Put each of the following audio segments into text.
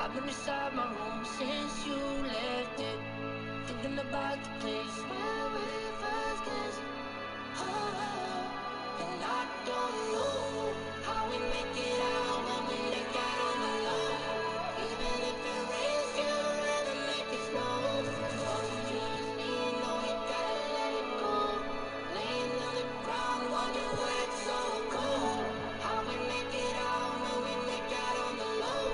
I've been inside my room since you left it, thinking about the place where we first kissed. Oh, and I don't know how we make it out when we make out on the low. Even if it rains, you'd rather make it snow. Oh, you and me know we gotta let it go. Laying on the ground, wonder why it's so cold. How we make it out when we make out on the low.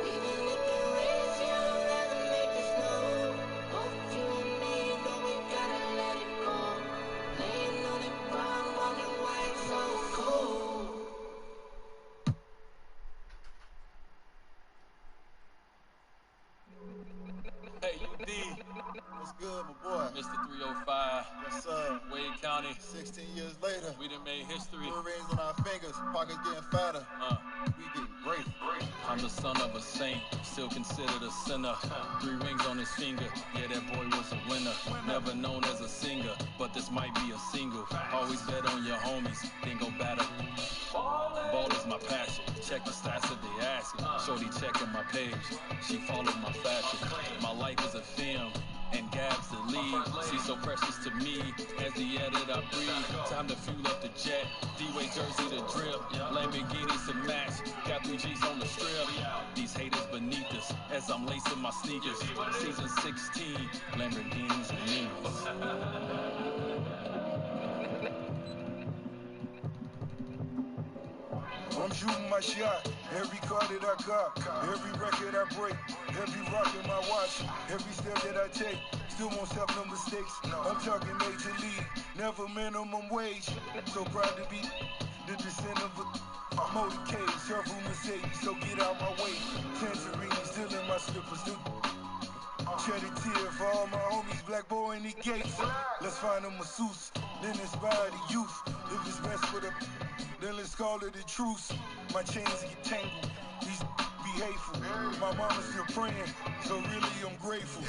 Even if it rains, you'd rather make it snow. Oh, you and me know we gotta let it go. Laying on the ground, wonder why it's so cold. Hey, UD. What's good, my boy? Mr. 305. Yes, sir. Wade County. 16 years later. We done made history. Blue rings on our fingers. Pockets getting fatter. We getting greater. I'm the son of a saint, still considered a sinner. 3 rings on his finger, yeah, that boy was a winner. Never known as a singer, but this might be a single. Always bet on your homies, then go batter. Ball is my passion, check the stats if they asking. Shorty checking my page, she followed my fashion. My life is a film, and Gab's the lead. See, so precious to me, as the air that I breathe. Time to fuel up the jet, D-Way jersey to drip, Lamborghinis to match, got 3 G's on the strip. These haters beneath us, as I'm lacing my sneakers. Season 16, Lamborghinis and Niggas. I'm shooting my shot, every car that I cop, every record I break, every rock in my watch, every step that I take, still won't stop no mistakes. I'm talking major league, never minimum wage. So proud to be the descendant of a motorcade, several Mercedes, so get out my way. Tangerine still in my slippers, shed a tear for all my homies, black boy in the gates. Let's find a masseuse, then inspire the youth. If it's best for the, then let's call it a truce. My chains get tangled, these be hateful. My mama's still praying, so really I'm grateful.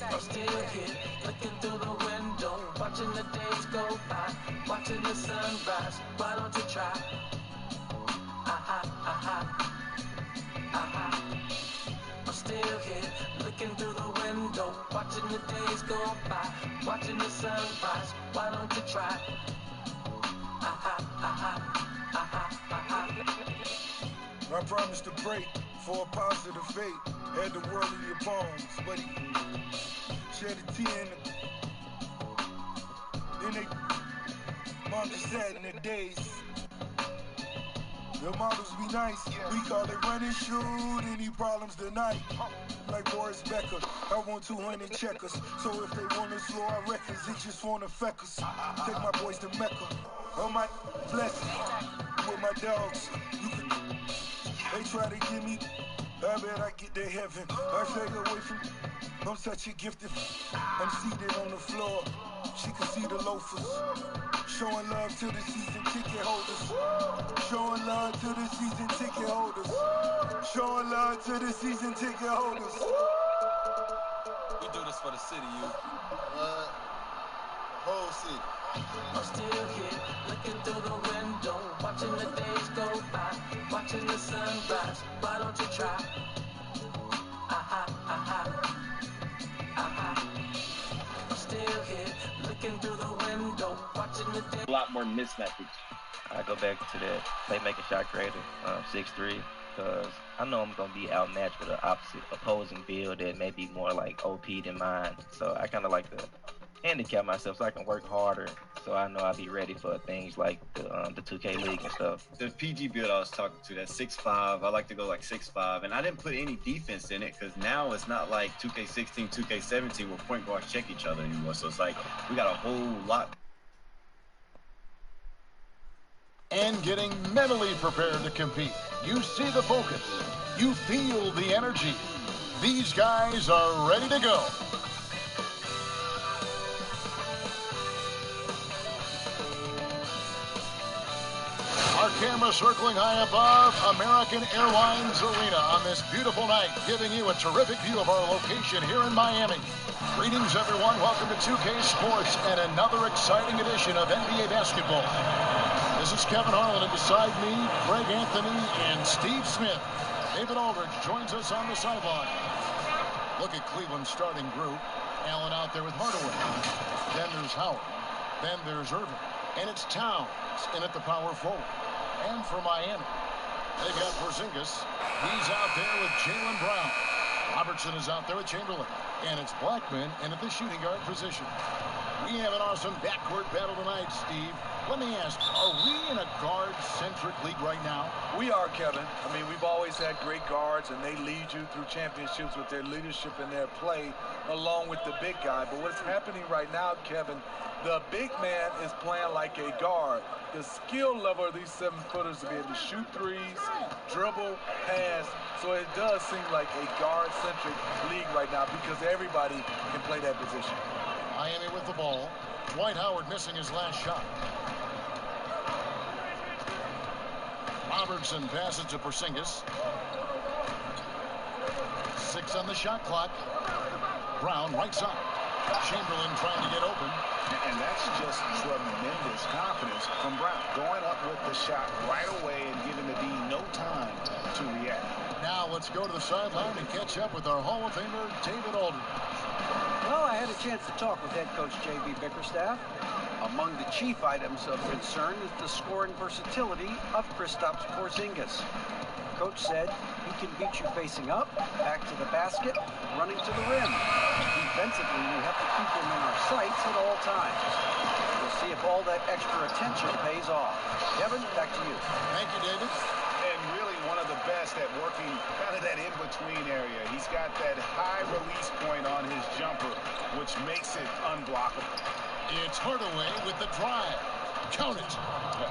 I'm still here, looking through the window, watching the days go by, watching the sunrise. Why don't you try? I'm still here, looking through the window, watching the days go by, watching the sunrise. Why don't you try? I promised to pray for a positive fate. Had the world in your palms, but he shed a tear in the. Then they mom just sat in the days. The models be nice, we call it run and shoot, any problems tonight. Like Boris Becker, I want 200 checkers. So if they wanna slow our records, it just won't affect us. Take my boys to Mecca, on my blessing, with my dogs. They try to give me, I bet I get to heaven. I stay away from, I'm such a gifted. I'm seated on the floor, she can see the loafers. Showing love to the season ticket holders. Showing love to the season ticket holders. Showing love to the season ticket holders. We do this for the city, you. The whole city. I'm still here, looking through the window, watching the days go by, watching the sunrise. Why don't you try? I'm still here, looking through the window, watching the days. A lot more mismatches. I go back to that playmaking shot creator, 6'3", because I know I'm going to be outmatched with an opposing build that may be more like OP than mine. So I kind of like to handicap myself so I can work harder, so I know I'll be ready for things like the 2K League and stuff. The PG build I was talking to, that 6'5", I like to go like 6'5", and I didn't put any defense in it because now it's not like 2K16, 2K17 where point guards check each other anymore. So it's like we got a whole lot. And getting mentally prepared to compete. You see the focus. You feel the energy. These guys are ready to go. Our camera circling high above American Airlines Arena on this beautiful night, giving you a terrific view of our location here in Miami. Greetings, everyone. Welcome to 2K Sports and another exciting edition of NBA basketball. This is Kevin Harlan, and beside me, Greg Anthony and Steve Smith. David Aldridge joins us on the sideline. Look at Cleveland's starting group. Allen out there with Hardaway. Then there's Howard. Then there's Irving. And it's Towns in at the power forward. And for Miami, they've got Porzingis. He's out there with Jaylen Brown. Robertson is out there with Chamberlain. And it's Blackman in at the shooting guard position. We have an awesome backcourt battle tonight, Steve. Let me ask, are we in a guard-centric league right now? We are, Kevin. I mean, we've always had great guards, and they lead you through championships with their leadership and their play, along with the big guy. But what's happening right now, Kevin, the big man is playing like a guard. The skill level of these 7-footers to be able to shoot threes, dribble, pass. So it does seem like a guard-centric league right now because everybody can play that position. Miami with the ball. Dwight Howard missing his last shot. Robertson passes to Porzingis. 6 on the shot clock. Brown right side. Chamberlain trying to get open. And that's just tremendous confidence from Brown. Going up with the shot right away and giving the D no time to react. Now let's go to the sideline and catch up with our Hall of Famer, David Aldridge. Well, I had a chance to talk with head coach J.B. Bickerstaff. Among the chief items of concern is the scoring versatility of Kristaps Porzingis. Coach said he can beat you facing up, back to the basket, running to the rim. Defensively, we have to keep him in our sights at all times. We'll see if all that extra attention pays off. Kevin, back to you. Thank you, David. And really one of the best at working kind of that in-between area. He's got that high release point on his jumper, which makes it unblockable. It's Hardaway with the drive. Count it.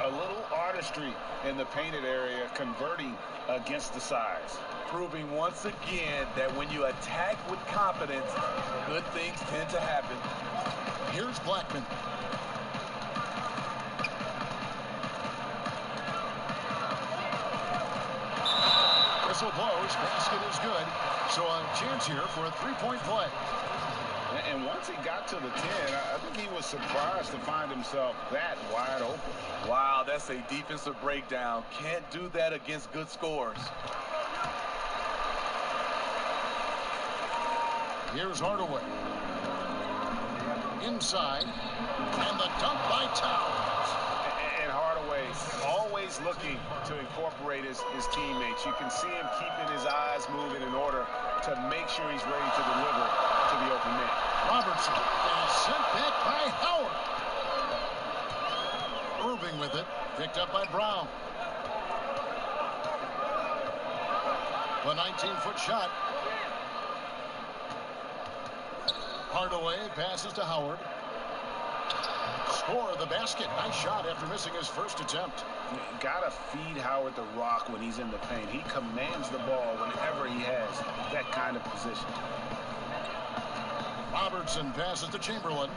A little artistry in the painted area, converting against the size. Proving once again that when you attack with confidence, good things tend to happen. Here's Blackman. Whistle blows. Basket is good. So a chance here for a three-point play. And once he got to the 10, I think he was surprised to find himself that wide open. Wow, that's a defensive breakdown. Can't do that against good scorers. Here's Hardaway. Inside. And the dunk by Towns. And Hardaway always looking to incorporate his teammates. You can see him keeping his eyes moving in order to make sure he's ready to deliver to the open man. Robertson is sent back by Howard. Irving with it. Picked up by Brown. The 19-foot shot. Hardaway passes to Howard. Score the basket. Nice shot after missing his first attempt. You gotta feed Howard the rock when he's in the paint. He commands the ball whenever he has that kind of position. Robertson passes to Chamberlain.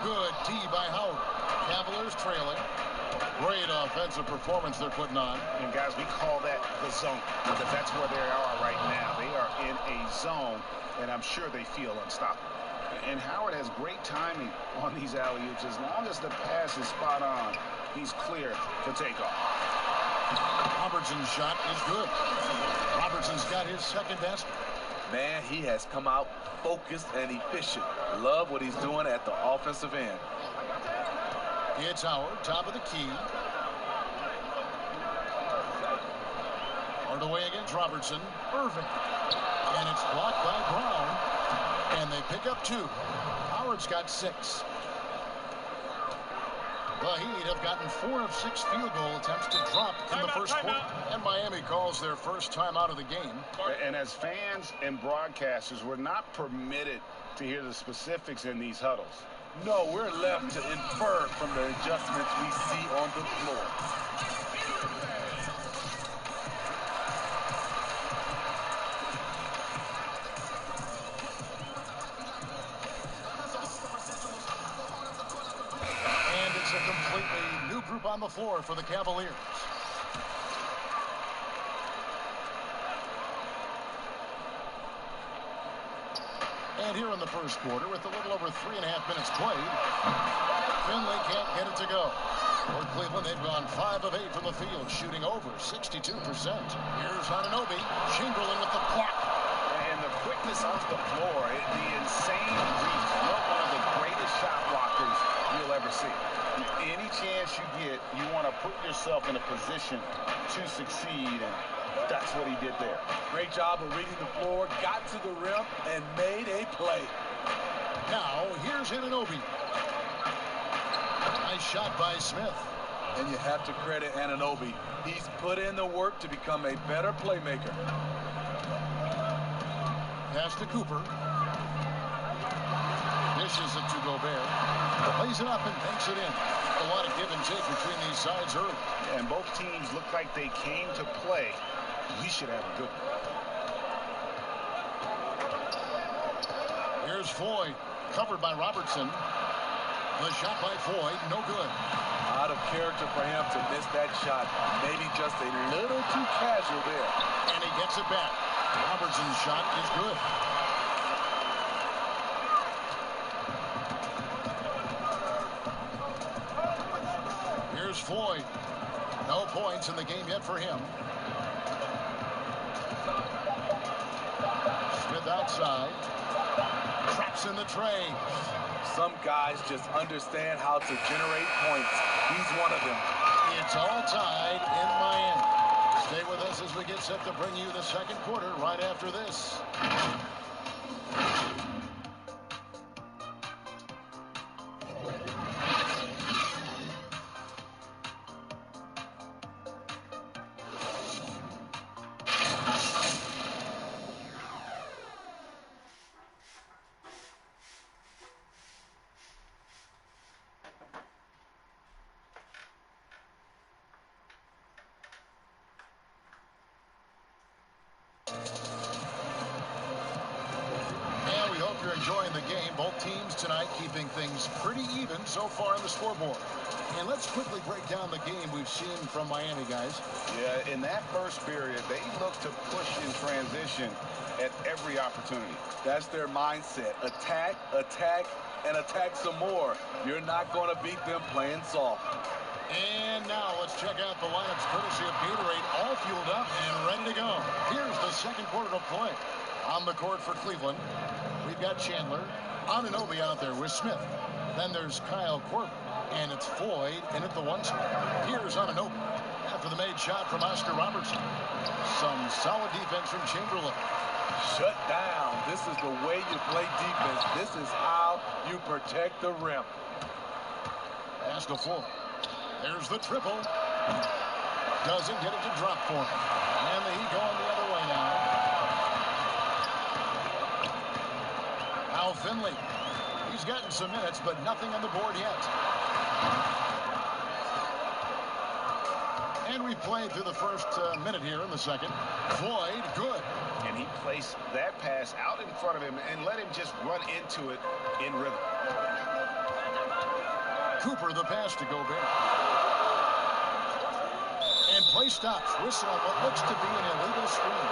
Good D by Howard. Cavaliers trailing. Great offensive performance they're putting on. And guys, we call that the zone because that's where they are right now. They are in a zone, and I'm sure they feel unstoppable. And Howard has great timing on these alley-oops. As long as the pass is spot on, he's clear for takeoff. Robertson's shot is good. Robertson's got his second basket. Man, he has come out focused and efficient. Love what he's doing at the offensive end. It's Howard, top of the key. Hardaway against Robertson. Irving. And it's blocked by Brown. And they pick up 2. Howard's got 6. The Heat have gotten 4 of 6 field goal attempts to drop in the first quarter. And Miami calls their first time out of the game. And as fans and broadcasters, we're not permitted to hear the specifics in these huddles. No, we're left to infer from the adjustments we see on the floor. And it's a completely new group on the floor for the Cavaliers. And here in the first quarter with a little over 3.5 minutes played. Finley can't get it to go. For Cleveland, they've gone 5 of 8 from the field, shooting over 62%. Here's Anunoby. Chamberlain with the block. And the quickness off the floor, the insane reach. One of the greatest shot blockers you'll ever see. Any chance you get, you want to put yourself in a position to succeed, and that's what he did there. Great job of reading the floor, got to the rim, and made a play. Now, here's Anunoby. Nice shot by Smith. And you have to credit Anunoby. He's put in the work to become a better playmaker. Pass to Cooper. Dishes it to Gobert. Plays it up and banks it in. A lot of give and take between these sides early. And both teams look like they came to play. We should have a good one. Here's Floyd. Covered by Robertson. The shot by Floyd, no good. Out of character for him to miss that shot. Maybe just a little too casual there. And he gets it back. Robertson's shot is good. Here's Floyd. No points in the game yet for him. Smith outside. Traps in the tray. Some guys just understand how to generate points. He's one of them. It's all tied in Miami. Stay with us as we get set to bring you the second quarter right after this. You're enjoying the game. Both teams tonight keeping things pretty even so far on the scoreboard. And let's quickly break down the game we've seen from Miami, guys. Yeah, in that first period, they looked to push in transition at every opportunity. That's their mindset. Attack, attack, and attack some more. You're not going to beat them playing soft. And now let's check out the lineups courtesy of Gatorade, all fueled up and ready to go. Here's the second quarter to play. On the court for Cleveland, we've got Chandler, Anunoby out there with Smith. Then there's Kyle Korver, and it's Floyd in at the 1 spot. Here's Anunoby after the made shot from Oscar Robertson. Some solid defense from Chamberlain. Shut down. This is the way you play defense. This is how you protect the rim. Pass to Floyd. There's the triple. Doesn't get it to drop for him. And the Heat going the other way now. Now Finley. He's gotten some minutes, but nothing on the board yet. And we played through the first minute here in the second. Floyd, good. And he placed that pass out in front of him and let him just run into it in rhythm. Cooper, the pass to Gobert. And play stops. Whistle on what looks to be an illegal screen.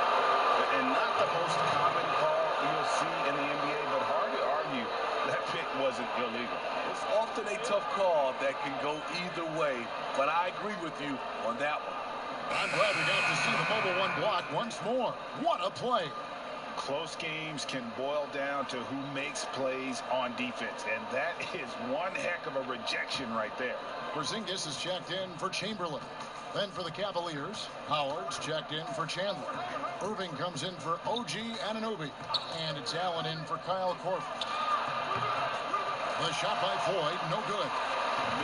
And not the most common call you'll see in the NBA, but hard to argue that pick wasn't illegal. It's often a tough call that can go either way, but I agree with you on that one. I'm glad we got to see the mobile one block once more. What a play. Close games can boil down to who makes plays on defense, and that is one heck of a rejection right there. Porzingis is checked in for Chamberlain. Then for the Cavaliers, Howard's checked in for Chandler. Irving comes in for OG Anunoby. And it's Allen in for Kyle Korver. The shot by Floyd, no good.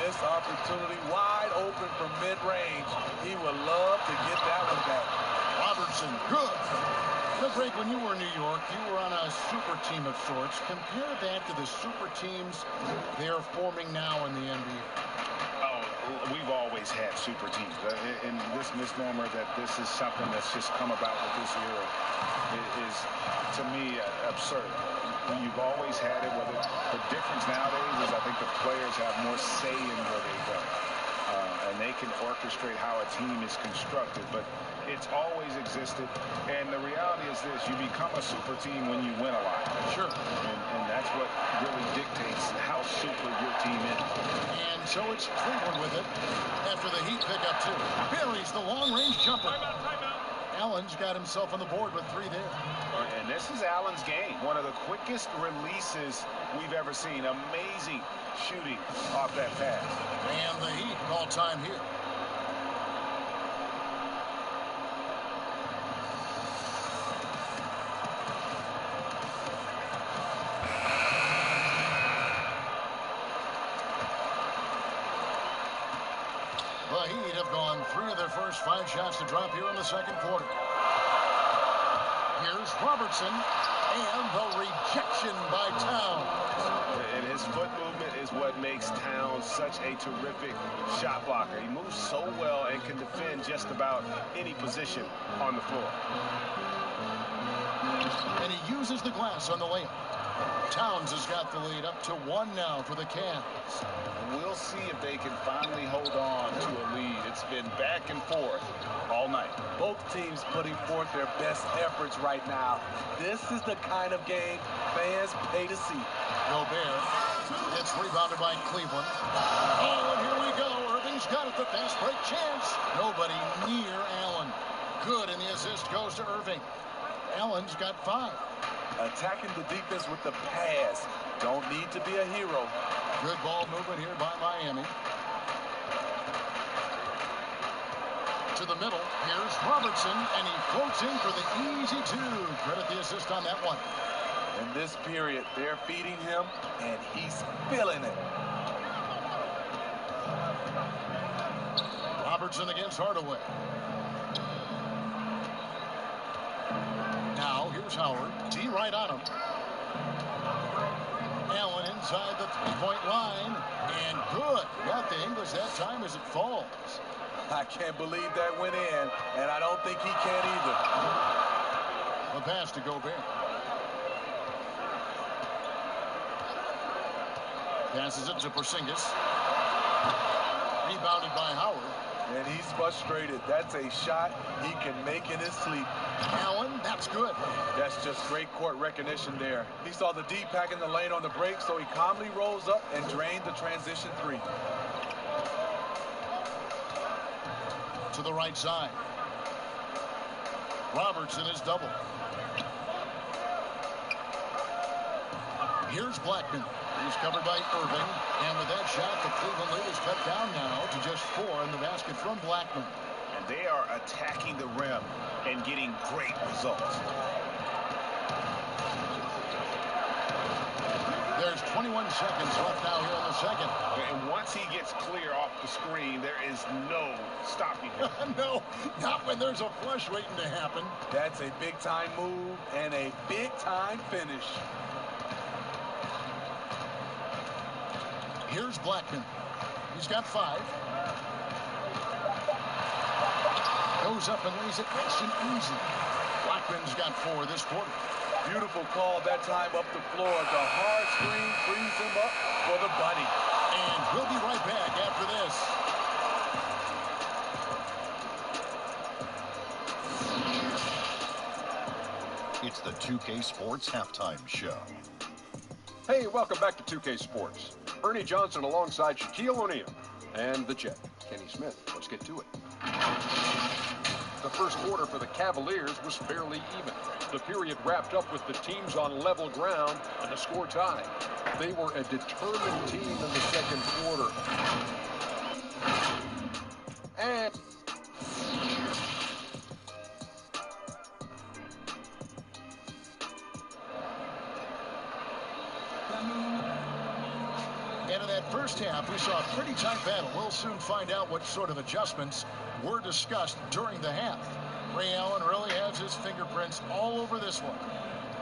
Missed opportunity, wide open from mid-range. He would love to get that one back. Robertson, good. Greg, when you were in New York, you were on a super team of sorts. Compare that to the super teams they're forming now in the NBA. Oh, we've always had super teams. And this misnomer that this is something that's just come about with this era is, to me, absurd. You've always had it. The difference nowadays is I think the players have more say in where they go. and they can orchestrate how a team is constructed, but it's always existed. And the reality is this: you become a super team when you win a lot. Sure. And that's what really dictates how super your team is. And so it's Cleveland with it after the Heat pick up 2. Buries the long-range jumper. Allen's got himself on the board with 3 there. And this is Allen's game. One of the quickest releases we've ever seen. Amazing shooting off that pass. And the Heat call time here. The Heat have gone 3 of their first 5 shots to drop here in the second quarter. Here's Robertson, and the rejection by Towns. And his foot movement is what makes Towns such a terrific shot blocker. He moves so well and can defend just about any position on the floor. And he uses the glass on the layup. Towns has got the lead up to 1 now for the Cavs. We'll see if they can finally hold on to a lead. It's been back and forth all night. Both teams putting forth their best efforts right now. This is the kind of game fans pay to see. Gobert. It's rebounded by Cleveland. Oh, and here we go. Irving's got it. The fast break chance. Nobody near Allen. Good, and the assist goes to Irving. Allen's got 5. Attacking the defense with the pass. Don't need to be a hero. Good ball movement here by Miami. To the middle. Here's Robertson, and he floats in for the easy 2. Credit the assist on that one. In this period, they're feeding him, and he's feeling it. Robertson against Hardaway. Now, here's Howard. D right on him. Allen inside the three-point line. And good. Got the English that time as it falls. I can't believe that went in, and I don't think he can either. The pass to Gobert. Passes it to Porzingis. Rebounded by Howard. And he's frustrated. That's a shot he can make in his sleep. Allen, that's good. That's just great court recognition there. He saw the D pack in the lane on the break, so he calmly rose up and drained the transition 3. To the right side. Robertson is double. Here's Blackman. He's covered by Irving. And with that shot, the Cleveland lead is cut down now to just 4 in the basket from Blackman. And they are attacking the rim and getting great results. There's 21 seconds left now here in the second. And once he gets clear off the screen, there is no stopping him. No, not when there's a flush waiting to happen. That's a big-time move and a big-time finish. Here's Blackman. He's got 5. Goes up and lays it nice and easy. Blackman's got 4 this quarter. Beautiful call that time up the floor. The hard screen frees him up for the bunny. And we'll be right back after this. It's the 2K Sports Halftime Show. Hey, welcome back to 2K Sports. Ernie Johnson alongside Shaquille O'Neal and the Jet, Kenny Smith. Let's get to it. The first quarter for the Cavaliers was fairly even. The period wrapped up with the teams on level ground and the score tied. They were a determined team in the second quarter. And in that first half, we saw a pretty tight battle. We'll soon find out what sort of adjustments were discussed during the half. Ray Allen really has his fingerprints all over this one.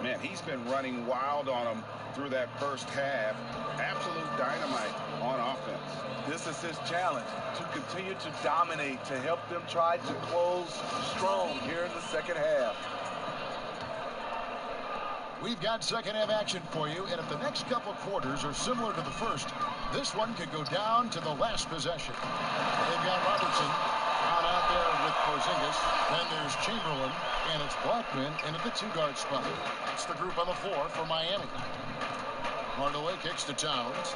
Man, he's been running wild on them through that first half. Absolute dynamite on offense. This is his challenge, to continue to dominate, to help them try to close strong here in the second half. We've got second half action for you, and if the next couple quarters are similar to the first, This one could go down to the last possession. They've got Robertson on out there with Porzingis. Then there's Chamberlain, and it's Blackman in at the 2-guard spot. That's the group on the floor for Miami. Hardaway kicks to Towns.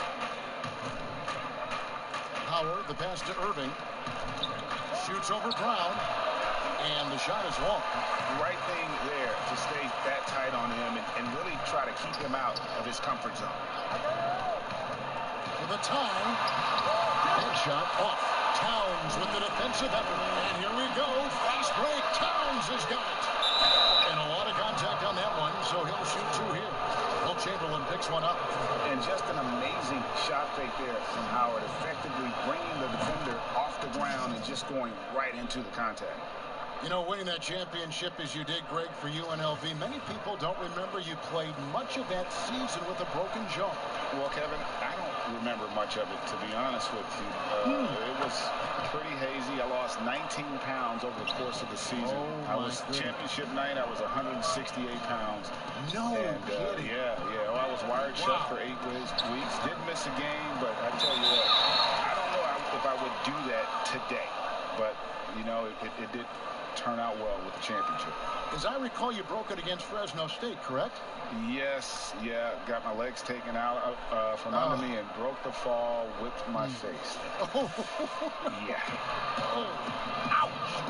Howard, the pass to Irving. Shoots over Brown. And the shot is long. Right thing there to stay that tight on him and really try to keep him out of his comfort zone. For the tie. Headshot off. Towns with the defensive effort. And here we go. Fast break. Towns has got it. And a lot of contact on that one, so he'll shoot 2 here. Will Chamberlain picks one up. And just an amazing shot fake there from Howard, effectively bringing the defender off the ground and just going right into the contact. You know, winning that championship as you did, Greg, for UNLV, many people don't remember you played much of that season with a broken jaw. Well, Kevin, I don't remember much of it, to be honest with you. It was pretty hazy. I lost 19 pounds over the course of the season. Oh, I was championship night. I was 168 pounds. No kidding. Yeah. Well, I was wired shut for 8 weeks. Didn't miss a game, but I tell you what, I don't know if I would do that today. But, you know, it did turn out well with the championship. As I recall, you broke it against Fresno State, correct? Yes, yeah. Got my legs taken out from under me and broke the fall with my face. Yeah. Ouch.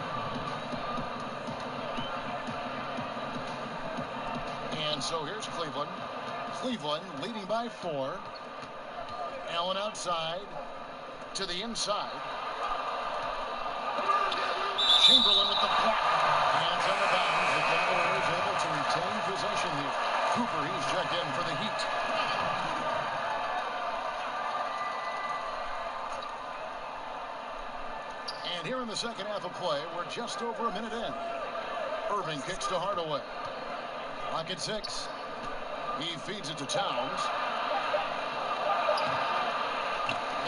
And so here's Cleveland. Cleveland leading by 4. Allen outside to the inside. Chamberlain with the block. Hands on the bounds. The Cavaliers able to retain possession here. Cooper, he's checked in for the Heat. And here in the second half of play, we're just over a minute in. Irving kicks to Hardaway. Clock at 6. He feeds it to Towns.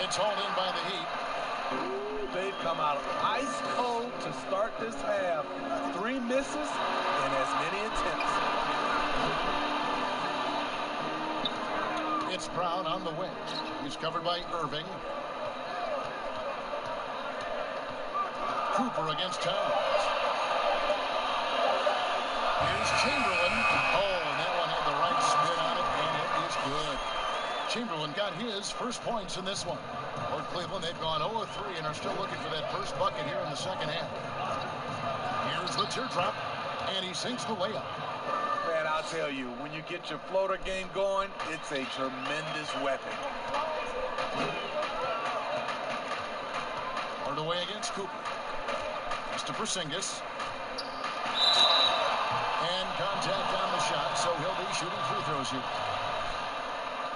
It's hauled in by the Heat. They've come out ice cold to start this half. 3 misses and as many attempts. It's Brown on the wing. He's covered by Irving. Cooper against Towns. Here's Chamberlain. Oh, and that one had the right spin on it, and it is good. Chamberlain got his first points in this one. For Cleveland, they've gone 0-3 and are still looking for that first bucket here in the second half. Here's the teardrop, and he sinks the layup. Man, I'll tell you, when you get your floater game going, it's a tremendous weapon. Hardaway against Cooper. That's to Porzingis. And contact on the shot, so he'll be shooting free throws here.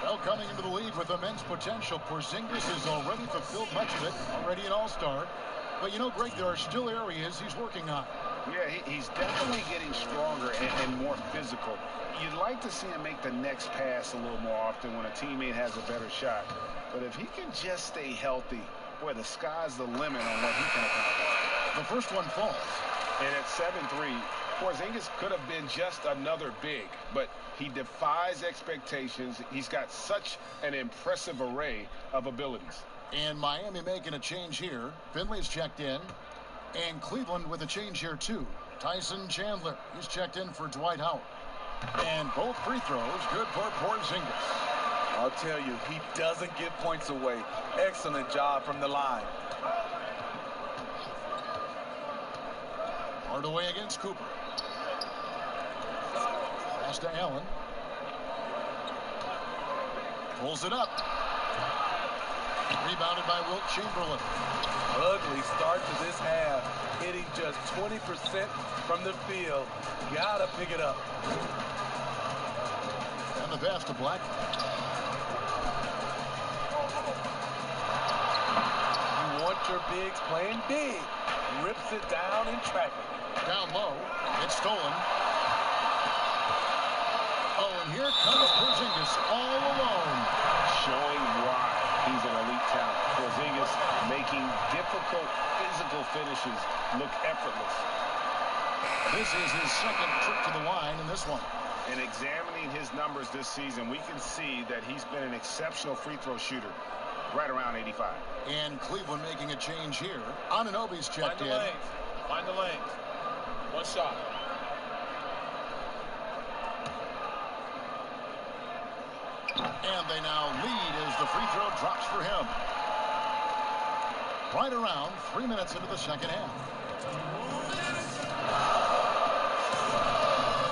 Well, coming into the league with immense potential, Porzingis has already fulfilled much of it, already an all-star. But you know, Greg, there are still areas he's working on. Yeah, he's definitely getting stronger and more physical. You'd like to see him make the next pass a little more often when a teammate has a better shot. But if he can just stay healthy, boy, the sky's the limit on what he can accomplish. The first one falls. And at 7'3", Porzingis could have been just another big, but he defies expectations. He's got such an impressive array of abilities. And Miami making a change here. Finley's checked in. And Cleveland with a change here, too. Tyson Chandler is checked in for Dwight Howard. And both free throws good for Porzingis. I'll tell you, he doesn't give points away. Excellent job from the line. Hardaway against Cooper. Pass to Allen. Pulls it up. Rebounded by Wilt Chamberlain. Ugly start to this half. Hitting just 20% from the field. Gotta pick it up. And the pass to Black. You want your bigs playing big. Rips it down in traffic. Down low. It's stolen. Oh, and here comes Porzingis all alone. Showing why he's an elite talent. Porzingis making difficult physical finishes look effortless. This is his second trip to the line in this one. And examining his numbers this season, we can see that he's been an exceptional free throw shooter. right around 85. And Cleveland making a change here. Anunoby's checked in. Find the lanes. One shot. And they now lead as the free throw drops for him. Right around 3 minutes into the second half.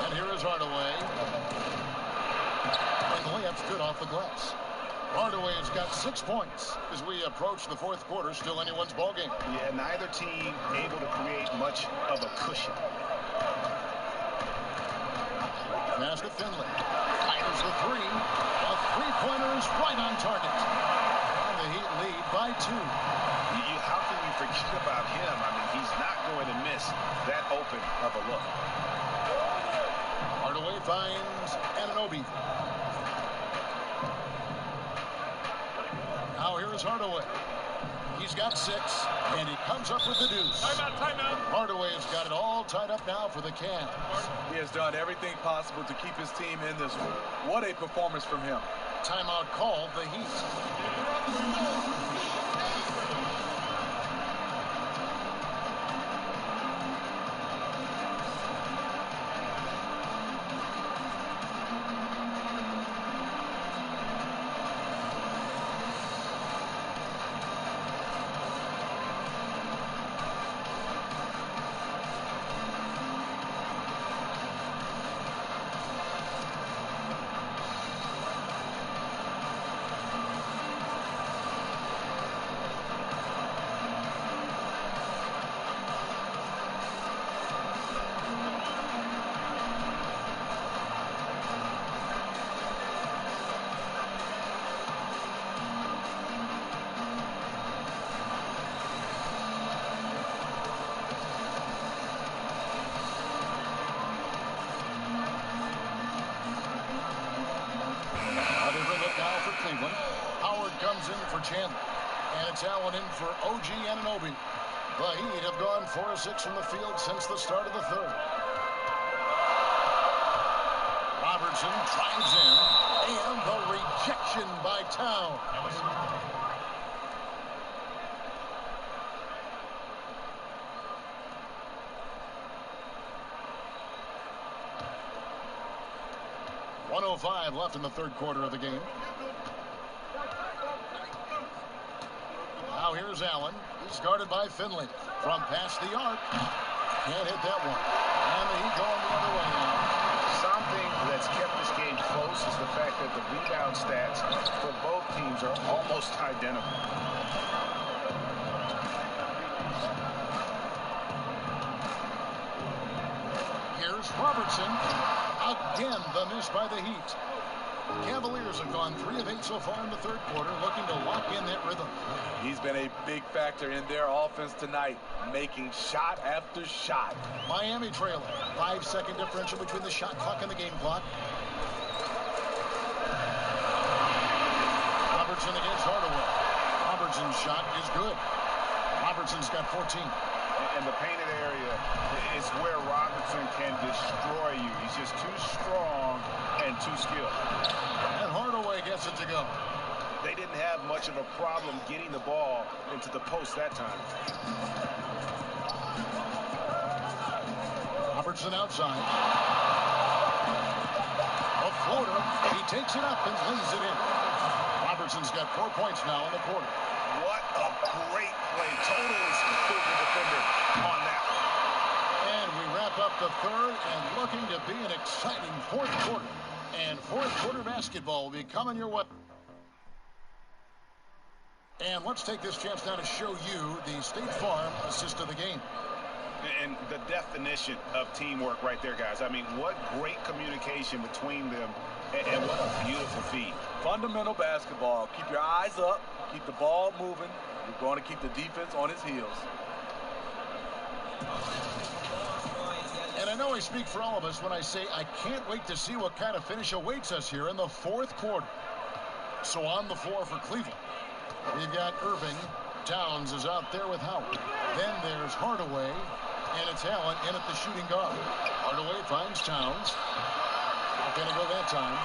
And here is Hardaway. And the layup's good off the glass. Hardaway has got 6 points as we approach the fourth quarter. Still anyone's ballgame. Yeah, neither team able to create much of a cushion. Pass to Finley. Fires the three. A three-pointer is right on target. And the Heat lead by 2. How can you forget about him? I mean, he's not going to miss that open of a look. Hardaway finds Anunoby. Now here's Hardaway. He's got 6, and he comes up with the deuce. Timeout. Hardaway has got it all tied up now for the Cavs. He has done everything possible to keep his team in this one. What a performance from him. Timeout called the Heat. Chandler. And it's Allen in for OG Anunoby. The Heat have gone 4 of 6 from the field since the start of the third. Robertson drives in, and the rejection by Towns. .105 left in the third quarter of the game. Now here's Allen. He's guarded by Finley. From past the arc. Can't hit that one. And the Heat going the other way now. Something that's kept this game close is the fact that the rebound stats for both teams are almost identical. Here's Robertson. Again, the miss by the Heat. Cavaliers have gone 3 of 8 so far in the third quarter, looking to lock in that rhythm. He's been a big factor in their offense tonight, making shot after shot. Miami trailing. 5-second differential between the shot clock and the game clock. Robertson against Hardaway. Robertson's shot is good. Robertson's got 14. And the painted area is where Robertson can destroy you. He's just too strong and too skilled. And Hardaway gets it to go. They didn't have much of a problem getting the ball into the post that time. Robertson outside. A floater. He takes it up and lays it in. Robertson's got 4 points now in the quarter. What a great play. Totally schooled the defender on that one. And we wrap up the third and looking to be an exciting fourth quarter. And fourth quarter basketball will be coming your way. And let's take this chance now to show you the State Farm assist of the game. And the definition of teamwork right there, guys. I mean, what great communication between them, and what a beautiful feed. Fundamental basketball. Keep your eyes up. Keep the ball moving. You're going to keep the defense on its heels. And I know I speak for all of us when I say I can't wait to see what kind of finish awaits us here in the fourth quarter. So on the floor for Cleveland, we've got Irving. Towns is out there with Howard. Then there's Hardaway, and it's Allen in at the shooting guard. Hardaway finds Towns. Not going to go that time.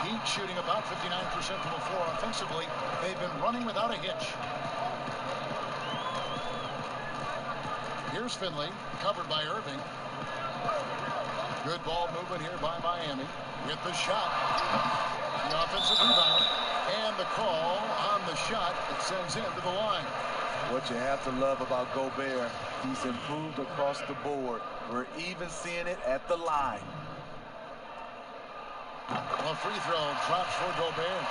Heat shooting about 59% from the floor offensively. They've been running without a hitch. Here's Finley, covered by Irving. Good ball movement here by Miami. With the shot. The offensive rebound. And the call on the shot that sends him to the line. What you have to love about Gobert, he's improved across the board. We're even seeing it at the line. A free throw drops for Gobert.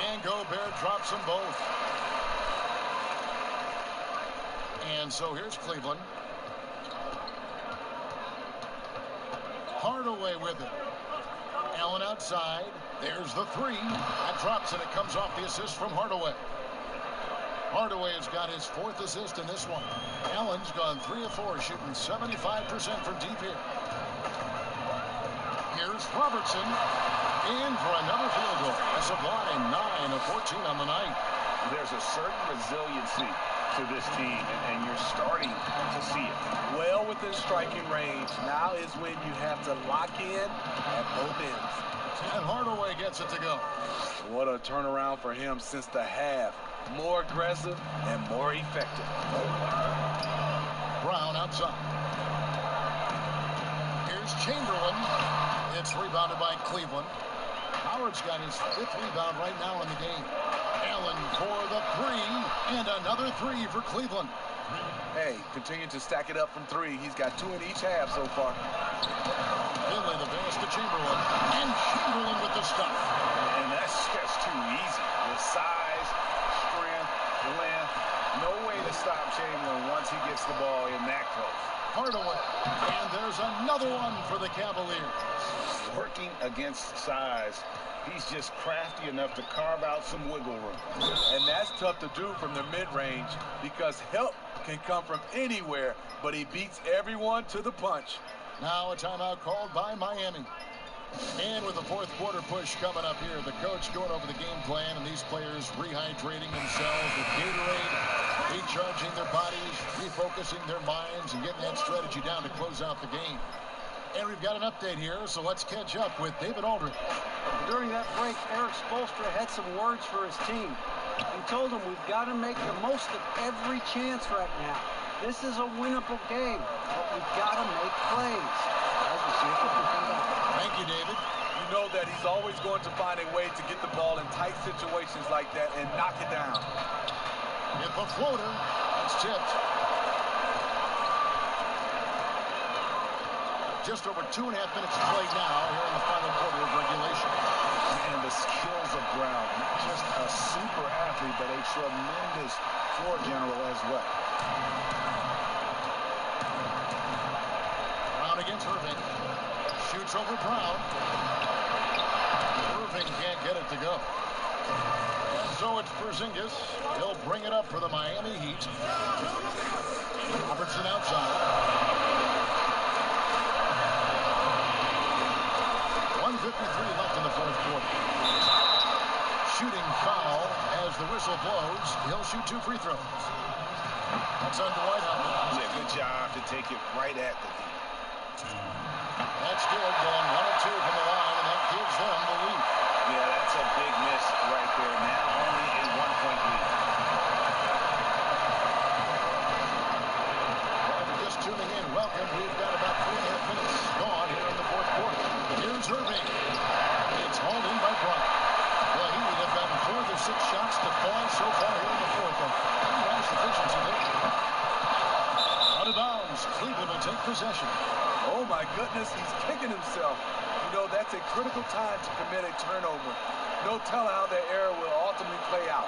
And Gobert drops them both. And so here's Cleveland. Hardaway with it. Allen outside. There's the three. That drops and it comes off the assist from Hardaway. Hardaway has got his 4th assist in this one. Allen's gone 3 of 4, shooting 75% from deep here. Here's Robertson. In for another field goal. A sublime 9 of 14 on the night. There's a certain resiliency to this team, and you're starting to see it. Well within striking range. Now is when you have to lock in at both ends. And Hardaway gets it to go. What a turnaround for him since the half. More aggressive and more effective. Brown outside. Here's Chamberlain. It's rebounded by Cleveland. Howard's got his 5th rebound right now in the game. Allen for the 3, and another 3 for Cleveland. Hey, continue to stack it up from 3. He's got 2 in each half so far. Finley the pass to Chamberlain, and Chamberlain with the stuff. And that's just too easy. With size, strength, length, no way to stop Chamberlain once he gets the ball in that close. Hardaway, and there's another one for the Cavaliers. Working against size, he's just crafty enough to carve out some wiggle room. And that's tough to do from the mid-range because help can come from anywhere, but he beats everyone to the punch. Now a timeout called by Miami. And with the 4th quarter push coming up here, the coach going over the game plan and these players rehydrating themselves with Gatorade, recharging their bodies, refocusing their minds, and getting that strategy down to close out the game. And we've got an update here, so let's catch up with David Aldridge. During that break, Eric Spoelstra had some words for his team. He told them we've got to make the most of every chance right now. This is a winnable game, but we've got to make plays. Thank you, David. You know that he's always going to find a way to get the ball in tight situations like that and knock it down. Hit the floater. It's tipped. Just over 2.5 minutes to play now here in the final quarter of regulation. And the skills of Brown, not just a super athlete, but a tremendous floor general as well. Brown against Irving. Shoots over Brown. Irving can't get it to go. And so it's Porzingis. He'll bring it up for the Miami Heat. Robertson outside. 1:53 left in the 4th quarter. Shooting foul as the whistle blows. He'll shoot 2 free throws. That's on Dwight Howard. Yeah, good job to take it right at the heat. That's good. Going 1 of 2 from the line, and that gives them the lead. Yeah, that's a big miss right there. Now only a 1-point lead. Well, if you're just tuning in, welcome. We've got about 3.5 minutes gone here in the 4th quarter. Here's Irving. It's hauled in by Bryant. Well, he would have gotten 4 of the 6 shots to fall so far here in the 4th. Pretty nice efficiency there. Out of bounds. Cleveland will take possession. Oh, my goodness, he's kicking himself. You know, that's a critical time to commit a turnover. No telling how that error will ultimately play out.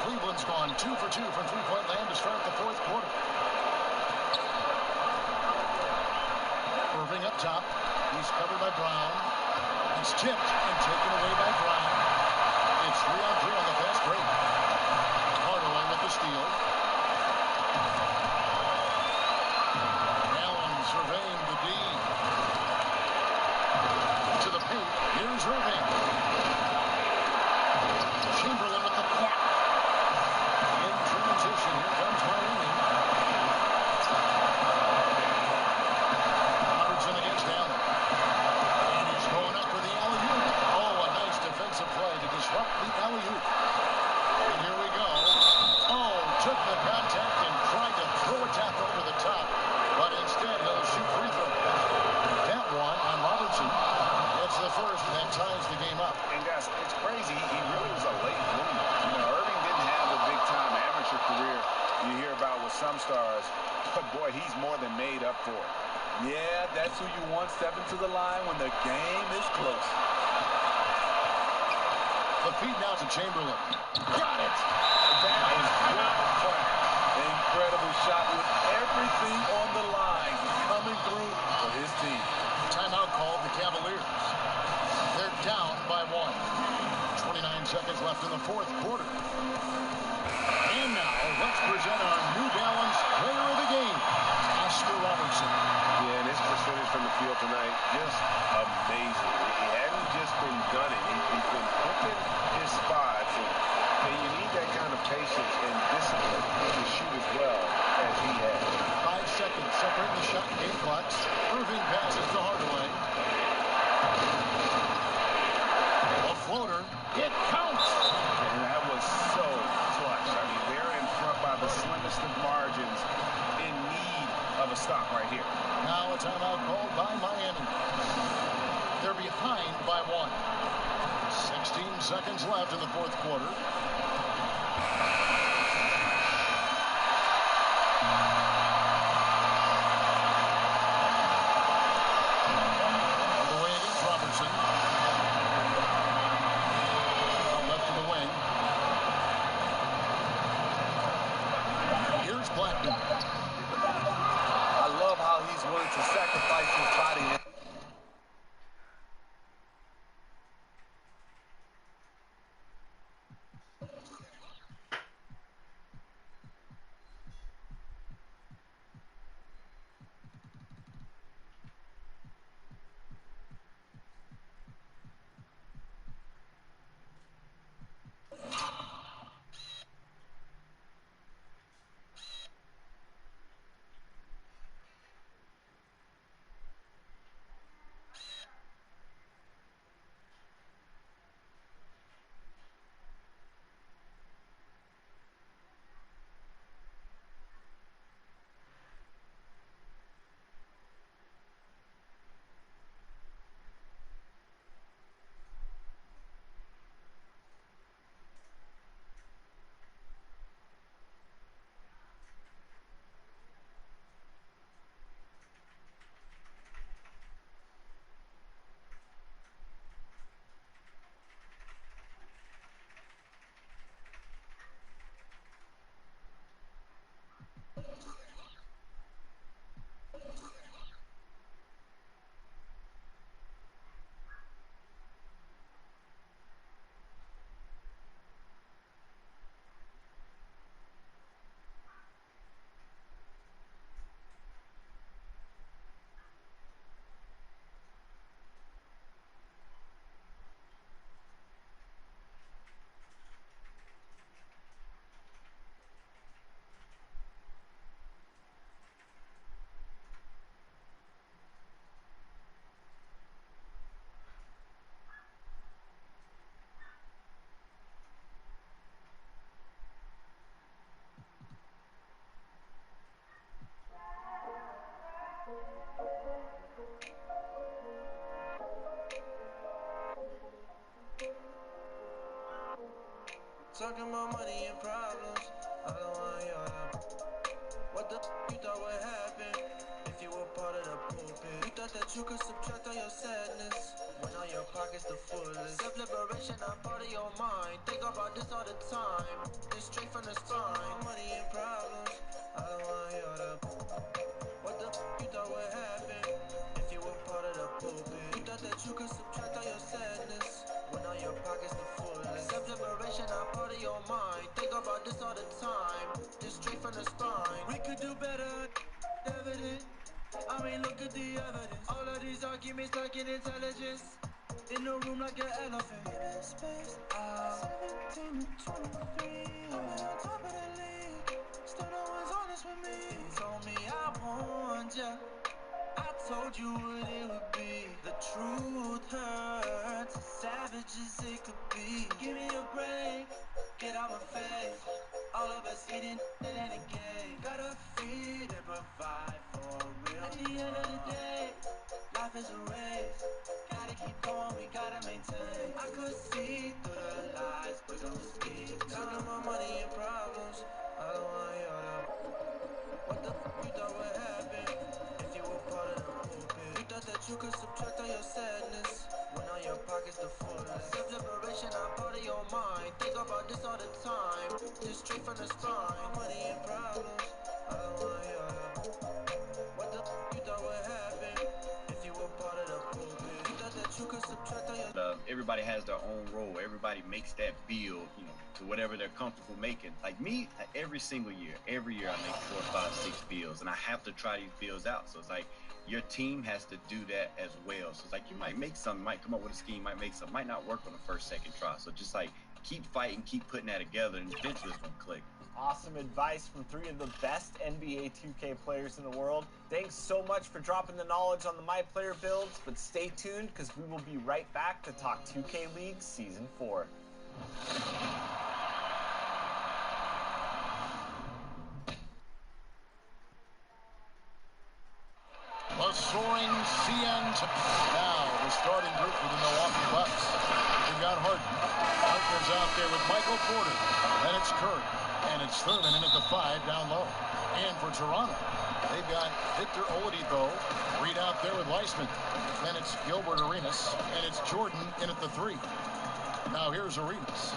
Cleveland's gone 2 for 2 from three-point land to start the 4th quarter. Irving up top. He's covered by Brown. It's tipped and taken away by Brown. It's 3-on-3 on the fast break. Hardaway with the steal. Allen surveying the D. To the paint. Here's Irving. Chamberlain with the block. In transition, here comes Miami. took the contact and tried to throw a tap over the top, but instead he'll shoot free throws. That one on Robertson. It's the first, and that ties the game up. And guys, it's crazy. He really was a late bloomer. You know, Irving didn't have a big-time amateur career you hear about with some stars, but boy, he's more than made up for it. Yeah, that's who you want stepping to the line when the game is close. The feed now to Chamberlain. Got it! That is world-class. Incredible shot with everything on the line coming through for his team. Timeout called the Cavaliers. They're down by 1. 29 seconds left in the fourth quarter. And now, let's present our New Balance player of the game, Oscar Robertson. Yeah, and his percentage from the field tonight, just amazing. He hadn't just been gunning. He's been flipping his spots. And you need that kind of patience and discipline to shoot as well as he has. 5 seconds separating the shot and game clocks. Irving passes to Hardaway. A floater. It counts. And that was so clutch. I mean, they're in front by the slimmest of margins, in need of a stop right here. Now a timeout called by Miami. They're behind by 1. 16 seconds left in the fourth quarter. On the way against Robertson. Left to the wing. Here's Blackman. I love how he's willing to sacrifice his body. Talking about money and problems, I don't want to hear that. What the you thought would happen if you were part of the pulpit? You thought that you could subtract all your sadness when all your pockets the fullest. Self-liberation, I'm part of your mind. Think about this all the time. It's straight from the spine. Money and problems, I don't want to hear that. What the you thought would happen if you were part of the pulpit? You thought that you could subtract all your sadness when all your pockets the fullest. Self-liberation, I'm part of your mind. Think about this all the time. Just straight from the spine. We could do better, evident. I mean, look at the evidence. All of these arguments lacking intelligence. In the room like an elephant. Giving space out. 17 to 23. I'm on top of the league. Still no one's honest with me. They told me I warned ya. I told you what it would be. The truth hurts, savage as it could be. Give me a break, get out my face. all of us eating it in a game. Gotta feed and provide for real. At the end of the day, life is a race. Gotta keep going, we gotta maintain. I could see through the lies, but don't speak. Talking about money and problems, I don't want you to. What the you thought would happen if you were part of the pulpit? You thought that you could subtract all your sadness when all your pockets the fullest. Self-liberation, not part of your mind. Think about this all the time, just straight from the spine. Money and problems, I don't want you to. What the you thought would happen if you were part of the pulpit? You thought that you could subtract all your Everybody has their own role. Everybody makes that bill, to whatever they're comfortable making. Like me, every single year, I make 4, 5, 6 bills, and I have to try these bills out. So it's like your team has to do that as well. So it's like you might make something, might come up with a scheme, might make something, might not work on the first, second try. So just like keep fighting, keep putting that together, and eventually it's gonna click. Awesome advice from 3 of the best NBA 2K players in the world. Thanks so much for dropping the knowledge on the My Player builds, but stay tuned because we will be right back to talk 2K League Season 4. The soaring CN. Now the starting group for the Milwaukee Bucks. We've got Harden. Harden's out there with Michael Porter. Then it's Curry. And it's Thurman in at the 5 down low. And for Toronto, they've got Victor Oladipo. Reed out there with Weissman. Then it's Gilbert Arenas. And it's Jordan in at the 3. Now here's Arenas.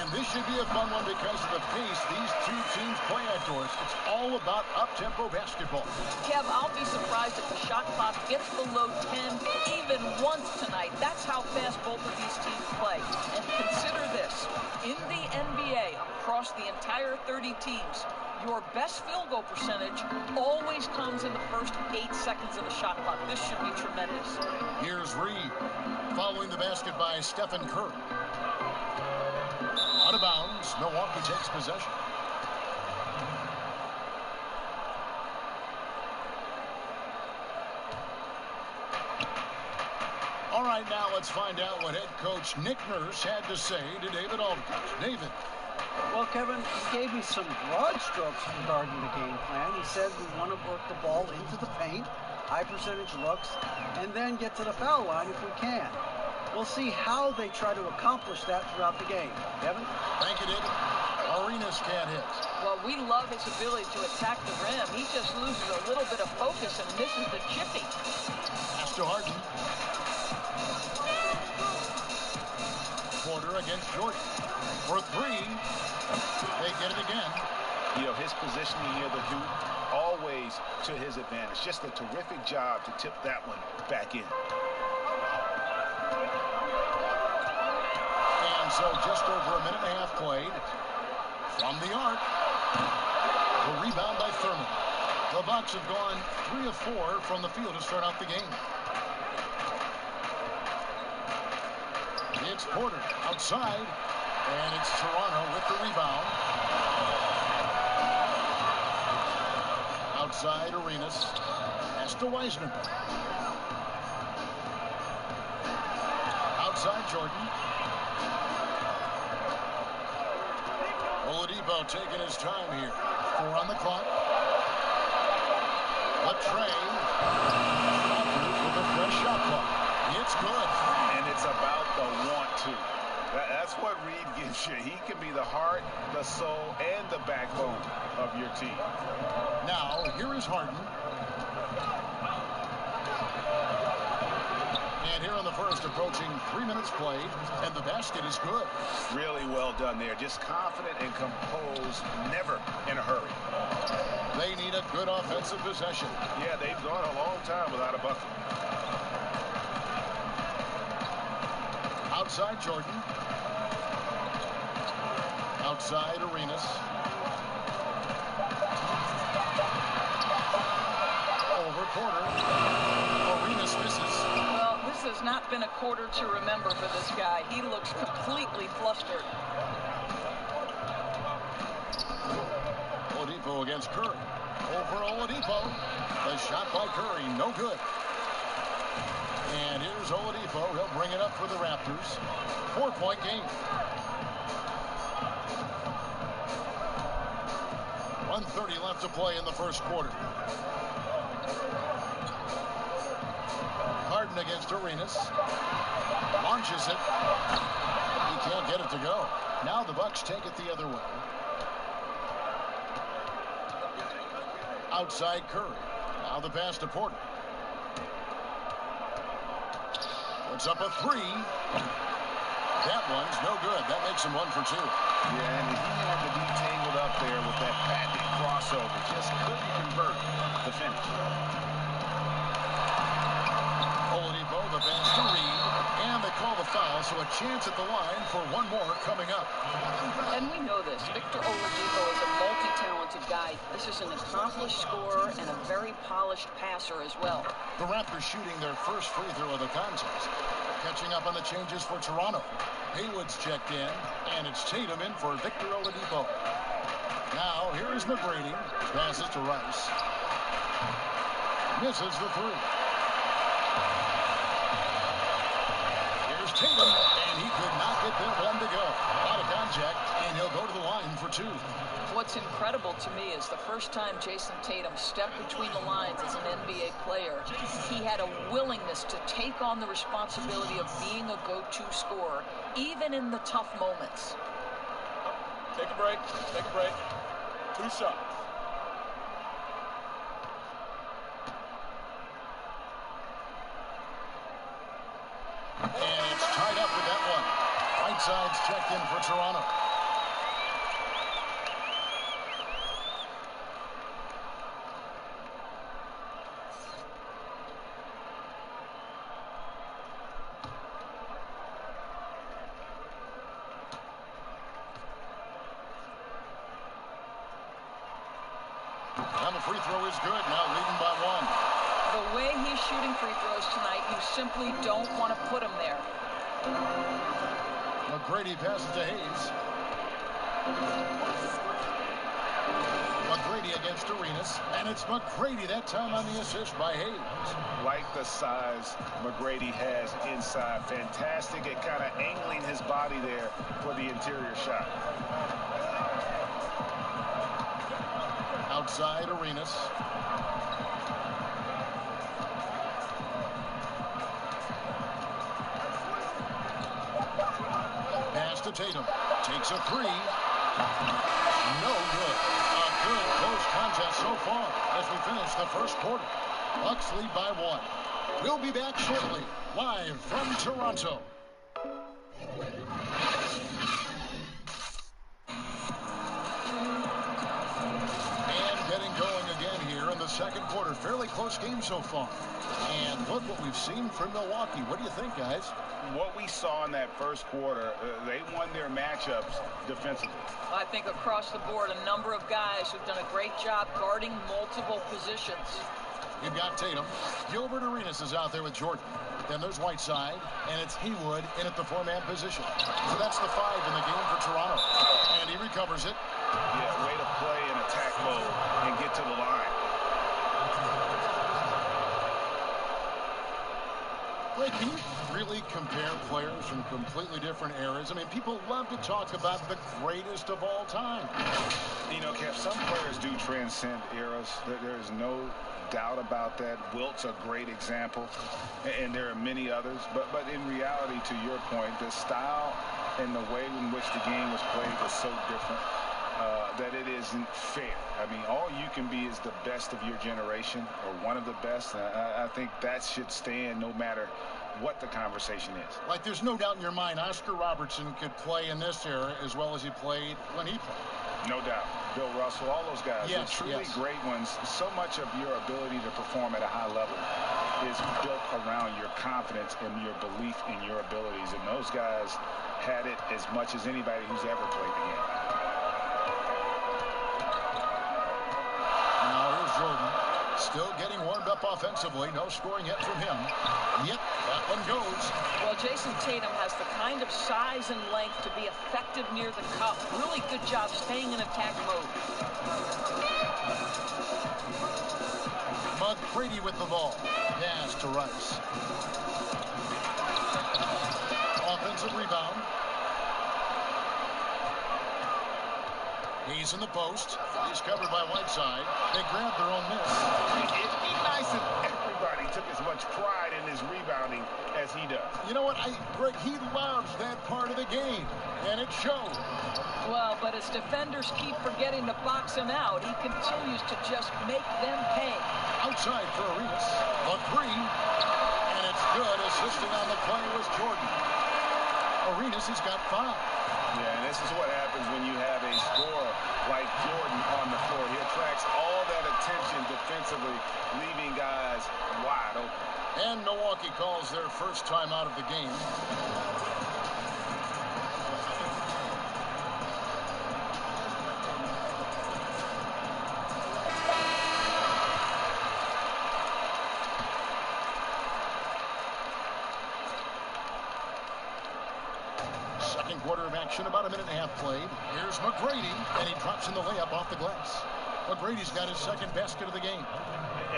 And this should be a fun one because of the pace these two teams play outdoors. It's all about up-tempo basketball. Kev, I'll be surprised if the shot clock gets below 10 even once tonight. That's how fast both of these teams play. And consider this. In the NBA, across the entire 30 teams, your best field goal percentage always comes in the first 8 seconds of the shot clock. This should be tremendous. Here's Reed. Following the basket by Stephen Curry. Out of bounds, Milwaukee takes possession. All right, now let's find out what head coach Nick Nurse had to say to David Aldridge. David. Well, Kevin, he gave me some broad strokes regarding the game plan. He said we want to work the ball into the paint, high percentage looks, and then get to the foul line if we can. We'll see how they try to accomplish that throughout the game. Kevin? Thank you, David. Arenas can't hit. Well, we love his ability to attack the rim. He just loses a little bit of focus and misses the chippy. Pass to Harden. Porter against Jordan. For 3. They get it again. His positioning near the hoop, always to his advantage. Just a terrific job to tip that one back in. And so just over a minute and a half played. From the arc. The rebound by Thurman. The Bucks have gone 3 of 4 from the field to start out the game. It's Porter outside. And it's Toronto with the rebound. Outside Arenas. Pass to Weissman. Outside Jordan. Oladipo taking his time here. 4 on the clock. A tray. With a fresh shot clock. It's good. And it's about the want to. That's what Reed gives you. He can be the heart, the soul, and the backbone of your team. Now, here is Harden. And here in the first, approaching 3 minutes played, and the basket is good. Really well done there. Just confident and composed, never in a hurry. They need a good offensive possession. Yeah, they've gone a long time without a bucket. Outside Jordan. Outside Arenas. Over Porter. Arenas misses. Well, this has not been a quarter to remember for this guy. He looks completely flustered. Oladipo against Curry. Over Oladipo. The shot by Curry, no good. And here's Oladipo. He'll bring it up for the Raptors. 4-point game. 1:30 left to play in the first quarter. Harden against Arenas. Launches it. He can't get it to go. Now the Bucks take it the other way. Outside Curry. Now the pass to Porter. Puts up a three. That one's no good. That makes him 1 for 2. Yeah, and he had to be tangled up there with that patented crossover. Just couldn't convert the finish. Oladipo, the pass to Reed. And they call the foul, so a chance at the line for one more coming up. And we know this. Victor Oladipo is a multi-talented guy. This is an accomplished scorer and a very polished passer as well. The Raptors shooting their first free throw of the contest. Catching up on the changes for Toronto. Haywood's checked in, and it's Tatum in for Victor Oladipo. Now, here is McGrady. Passes to Rice. Misses the three. Here's Tatum, and he could not get that one to go. Out of contact, and he'll go to the line for 2. What's incredible to me is the first time Jason Tatum stepped between the lines as an NBA player, he had a willingness to take on the responsibility of being a go-to scorer, even in the tough moments. Take a break. Take a break. 2 shots. And it's tied up with that one. Whiteside's checked in for Toronto. And the free throw is good. Now leading by 1. The way he's shooting free throws tonight, you simply don't want to put him there. McGrady passes to Hayes. McGrady against Arenas, and it's McGrady that time on the assist by Hayes. Like the size McGrady has inside. Fantastic at kind of angling his body there for the interior shot. Outside Arenas. Pass to Tatum. Takes a three. No good. A good close contest so far as we finish the first quarter. Bucks lead by 1. We'll be back shortly, live from Toronto. Getting going again here in the second quarter. Fairly close game so far. And look what we've seen from Milwaukee. What do you think, guys? What we saw in that first quarter, they won their matchups defensively. I think across the board, a number of guys who've done a great job guarding multiple positions. You've got Tatum. Gilbert Arenas is out there with Jordan. Then there's Whiteside, and it's Haywood in at the 4-man position. So that's the 5 in the game for Toronto. And he recovers it. Yeah, way to play in attack mode and get to the line. Ray, can you really compare players from completely different eras? I mean, people love to talk about the greatest of all time. You know, Kev, some players do transcend eras. There is no doubt about that. Wilt's a great example, and there are many others. But in reality, to your point, the style and the way in which the game was played was so different that it isn't fair. I mean, all you can be is the best of your generation or one of the best. I think that should stand no matter what the conversation is. Like, there's no doubt in your mind Oscar Robertson could play in this era as well as he played when he played. No doubt. Bill Russell, all those guys, yes, the truly yes. great ones. So much of your ability to perform at a high level is built around your confidence and your belief in your abilities. And those guys had it as much as anybody who's ever played the game. Now here's Jordan. Still getting warmed up offensively. No scoring yet from him. Yep, that one goes. Well, Jason Tatum has the kind of size and length to be effective near the cup. Really good job staying in attack mode. McGrady with the ball. Pass to Rice. Offensive rebound. He's in the post. He's covered by Whiteside. They grab their own miss. It'd be nice if everybody took as much pride in his rebounding as he does. You know what, Greg, he loves that part of the game, and it shows. Well, but as defenders keep forgetting to box him out, he continues to just make them pay. Outside for Arenas. A three, and it's good. Assisting on the play was Jordan. Arenas has got 5. Yeah, and this is what happens when you have a scorer like Jordan on the floor. He attracts all that attention defensively, leaving guys wide open. And Milwaukee calls their first time out of the game. Second quarter of action, about a minute and a half played. Here's McGrady, and he drops in the layup off the glass. McGrady's got his second basket of the game.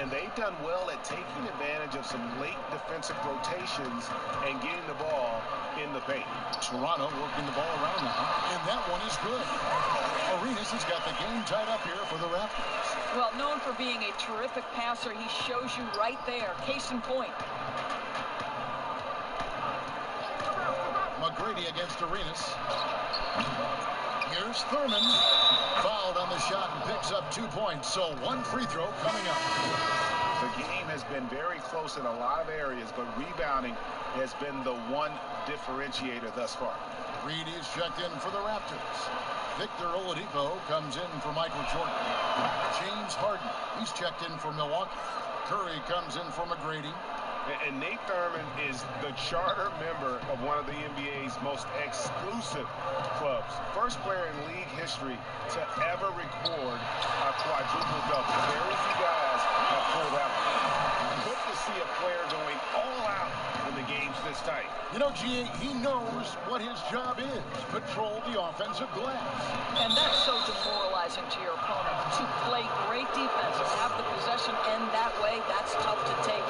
And they've done well at taking advantage of some late defensive rotations and getting the ball in the paint. Toronto working the ball around now, and that one is good. Arenas has got the game tied up here for the Raptors. Well, known for being a terrific passer, he shows you right there. Case in point. McGrady against Arenas. Here's Thurman. Fouled on the shot and picks up 2 points. So one free throw coming up. The game has been very close in a lot of areas, but rebounding has been the one differentiator thus far. Reed is checked in for the Raptors. Victor Oladipo comes in for Michael Jordan. James Harden, he's checked in for Milwaukee. Curry comes in for McGrady. And Nate Thurman is the charter member of one of the NBA's most exclusive clubs. First player in league history to ever record a quadruple-double. Very few guys have pulled that one. Good to see a player going all out when the game's this tight. You know, G.A., he knows what his job is. Patrol the offensive glass. And that's so demoralizing to your opponent. To play great defense and have the possession end that way, that's tough to take.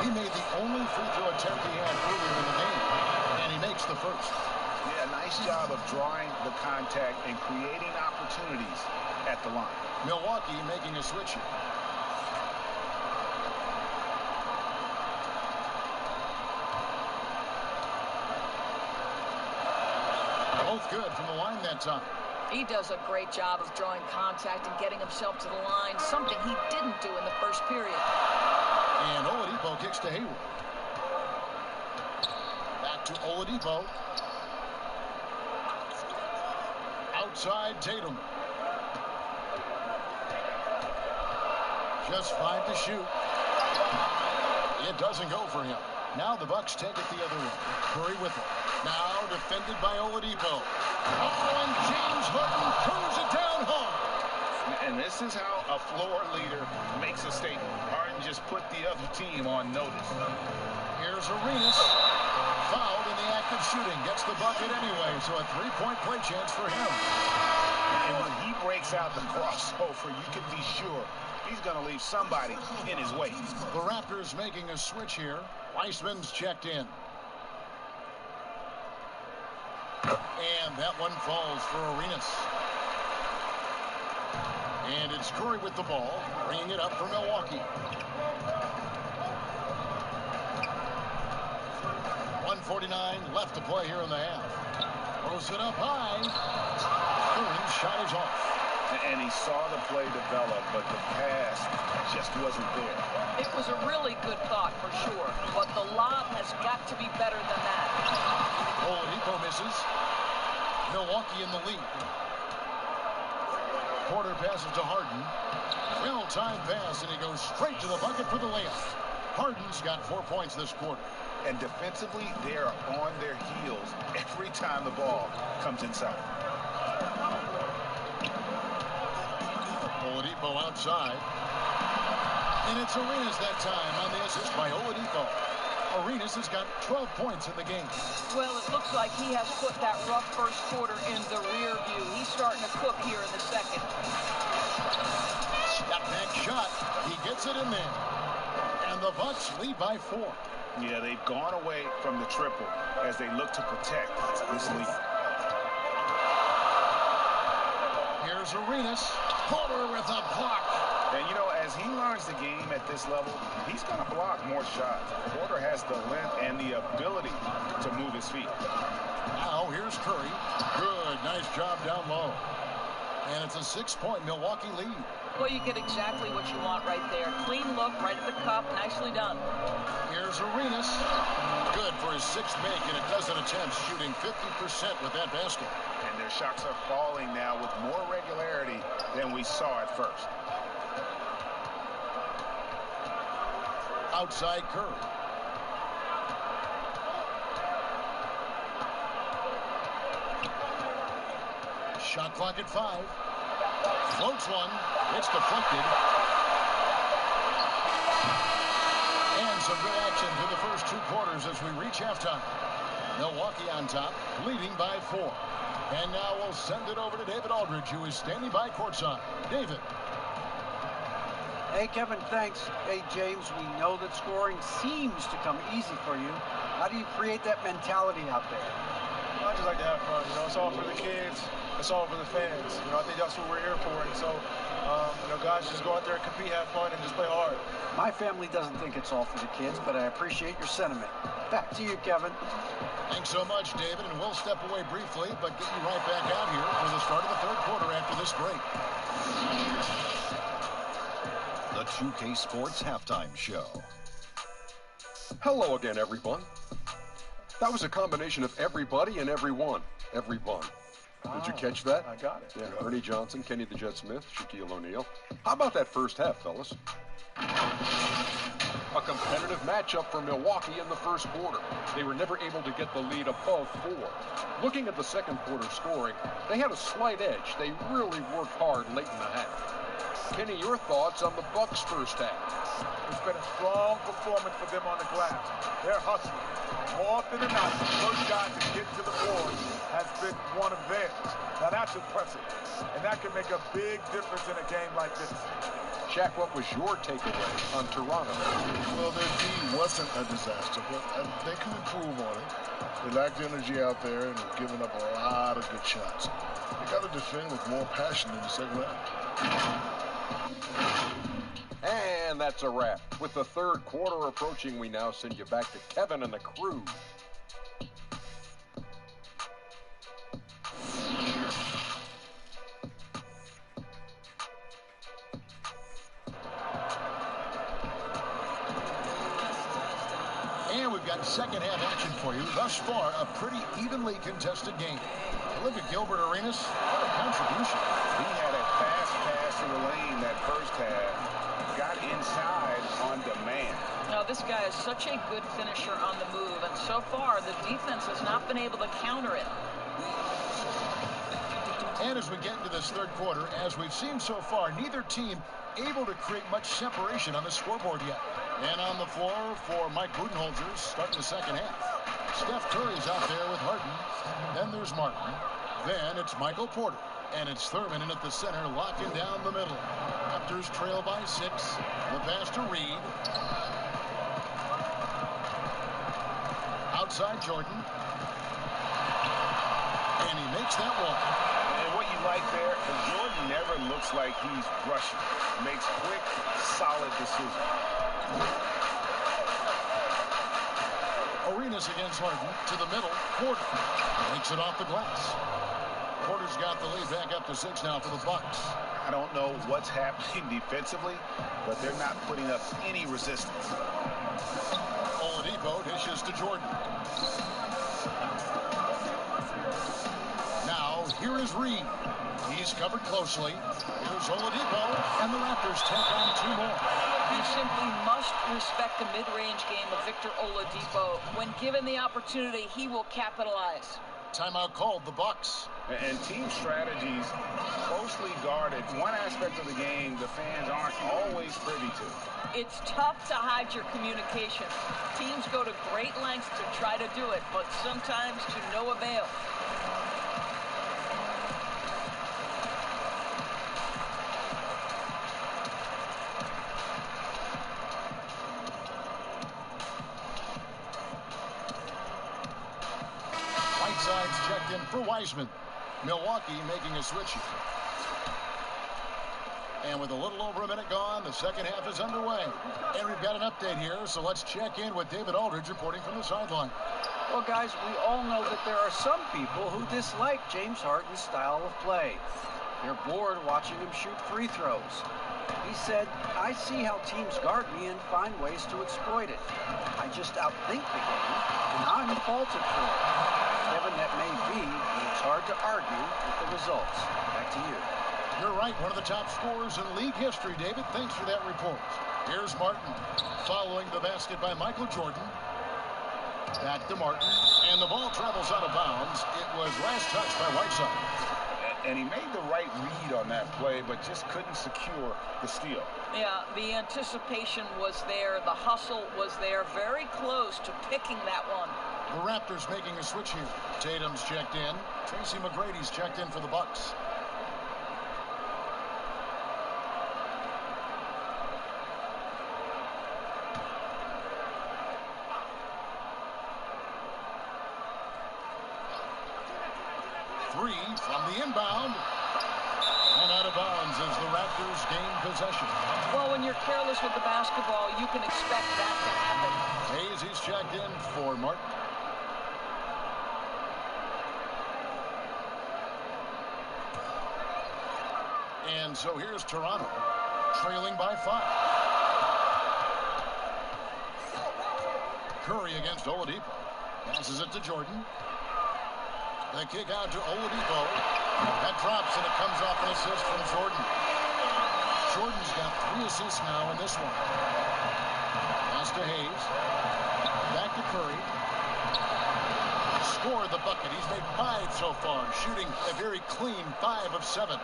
He made the only free throw attempt he had earlier in the game, and he makes the first. Yeah, nice job of drawing the contact and creating opportunities at the line. Milwaukee making a switch here. Both good from the line that time. He does a great job of drawing contact and getting himself to the line, something he didn't do in the first period. And Oladipo kicks to Hayward. Back to Oladipo. Outside Tatum. Just 5 to shoot. It doesn't go for him. Now the Bucks take it the other way. Curry with it. Now defended by Oladipo. And James Harden throws it down hard. And this is how a floor leader makes a statement. Harden just put the other team on notice. Here's Arenas. Fouled in the act of shooting. Gets the bucket anyway, so a 3-point play chance for him. And when he breaks out the crossover, you can be sure he's going to leave somebody in his way. The Raptors making a switch here. Weissman's checked in. And that one falls for Arenas. And it's Curry with the ball, bringing it up for Milwaukee. 1:49 left to play here in the half. Throws it up high. Curry's shot is off. And he saw the play develop, but the pass just wasn't there. It was a really good thought for sure, but the lob has got to be better than that. Oladipo misses. Milwaukee in the lead. Porter passes to Harden. Well-timed pass, and he goes straight to the bucket for the layup. Harden's got 4 points this quarter. And defensively, they are on their heels every time the ball comes inside. Oladipo outside. And it's Arenas that time on the assist by Oladipo. Arenas has got 12 points in the game. Well, it looks like he has put that rough first quarter in the rear view. He's starting to cook here in the second. That bank shot, he gets it in there. And the Bucks lead by 4. Yeah, they've gone away from the triple as they look to protect this lead. Here's Arenas. Porter with a block. And, you know, as he learns the game at this level, he's going to block more shots. Porter has the length and the ability to move his feet. Now, here's Curry. Good, nice job down low. And it's a 6-point Milwaukee lead. Well, you get exactly what you want right there. Clean look, right at the cup. Nicely done. Here's Arenas. Good for his 6th make and a dozen attempts, shooting 50% with that basket. And their shots are falling now with more regularity than we saw at first. Outside Curry. Shot clock at 5. Floats one. It's deflected. And some good action through the first 2 quarters as we reach halftime. Milwaukee on top, leading by 4. And now we'll send it over to David Aldridge, who is standing by courtside. David. Hey, Kevin, thanks. Hey, James, we know that scoring seems to come easy for you. How do you create that mentality out there? I just like to have fun. You know, it's all for the kids. It's all for the fans. You know, I think that's what we're here for. And so, you know, guys, just go out there and compete, have fun, and just play hard. My family doesn't think it's all for the kids, but I appreciate your sentiment. Back to you, Kevin. Thanks so much, David, and we'll step away briefly, but get you right back out here for the start of the 3rd quarter after this break. The 2K Sports Halftime Show. Hello again, everyone. That was a combination of everybody and everyone. Everyone. Did you catch that? I got it. Yeah, Ernie Johnson, Kenny the Jet Smith, Shaquille O'Neal. How about that first half, fellas? A competitive matchup for Milwaukee in the first quarter. They were never able to get the lead above 4. Looking at the second quarter scoring, they had a slight edge. They really worked hard late in the half. Kenny, your thoughts on the Bucks' first half? It's been a strong performance for them on the glass. They're hustling. More often than not, the first guy to get to the board has been one of theirs. Now that's impressive. And that can make a big difference in a game like this. Shaq, what was your takeaway on Toronto? Well, their D wasn't a disaster, but they could improve on it. They lacked energy out there and were giving up a lot of good shots. They got to defend with more passion in the second half. And that's a wrap. With the 3rd quarter approaching, we now send you back to Kevin and the crew. And we've got second half action for you. Thus far, a pretty evenly contested game. Look at Gilbert Arenas. What a contribution. He had a fast pass to the lane that first half. Got inside on demand. Now, this guy is such a good finisher on the move, and so far, the defense has not been able to counter it. And as we get into this 3rd quarter, as we've seen so far, neither team able to create much separation on the scoreboard yet. And on the floor for Mike Budenholzer starting the second half. Steph Curry's out there with Harden. Then there's Martin. Then it's Michael Porter. And it's Thurman in at the center, locking down the middle. Raptors trail by 6. The pass to Reed. Outside Jordan. And he makes that one. And what you like there, Jordan never looks like he's rushing. Makes quick, solid decisions. Arenas against Harden to the middle. Porter makes it off the glass. Porter's got the lead back up to 6 now for the Bucks. I don't know what's happening defensively, but they're not putting up any resistance. Oladipo dishes to Jordan. Now, here is Reed. He's covered closely. Here's Oladipo, and the Raptors take on 2 more. You simply must respect the mid-range game of Victor Oladipo. When given the opportunity, he will capitalize. Timeout called, the Bucks. And team strategies closely guarded. One aspect of the game the fans aren't always privy to. It's tough to hide your communication. Teams go to great lengths to try to do it, but sometimes to no avail. Whiteside's checked in for Wiseman. Milwaukee making a switch here. And with a little over a minute gone, the second half is underway. And we've got an update here, so let's check in with David Aldridge reporting from the sideline. Well, guys, we all know that there are some people who dislike James Harden's style of play. They're bored watching him shoot free throws. He said, I see how teams guard me and find ways to exploit it. I just outthink the game, and I'm faulted for it. Kevin, that may be, but it's hard to argue with the results. Back to you. You're right, one of the top scorers in league history, David. Thanks for that report. Here's Martin, following the basket by Michael Jordan. Back to Martin, and the ball travels out of bounds. It was last touched by Whiteside. And he made the right read on that play, but just couldn't secure the steal. Yeah, the anticipation was there. The hustle was there. Very close to picking that one. The Raptors making a switch here. Tatum's checked in. Tracy McGrady's checked in for the Bucks. Three from the inbound. And out of bounds as the Raptors gain possession. Well, when you're careless with the basketball, you can expect that to happen. Hayes, he's checked in for Martin. And so here's Toronto, trailing by 5. Curry against Oladipo. Passes it to Jordan. The kick out to Oladipo. That drops, and it comes off an assist from Jordan. Jordan's got 3 assists now in this one. Pass to Hayes. Back to Curry. Scored the bucket. He's made 5 so far, shooting a very clean 5 of 7.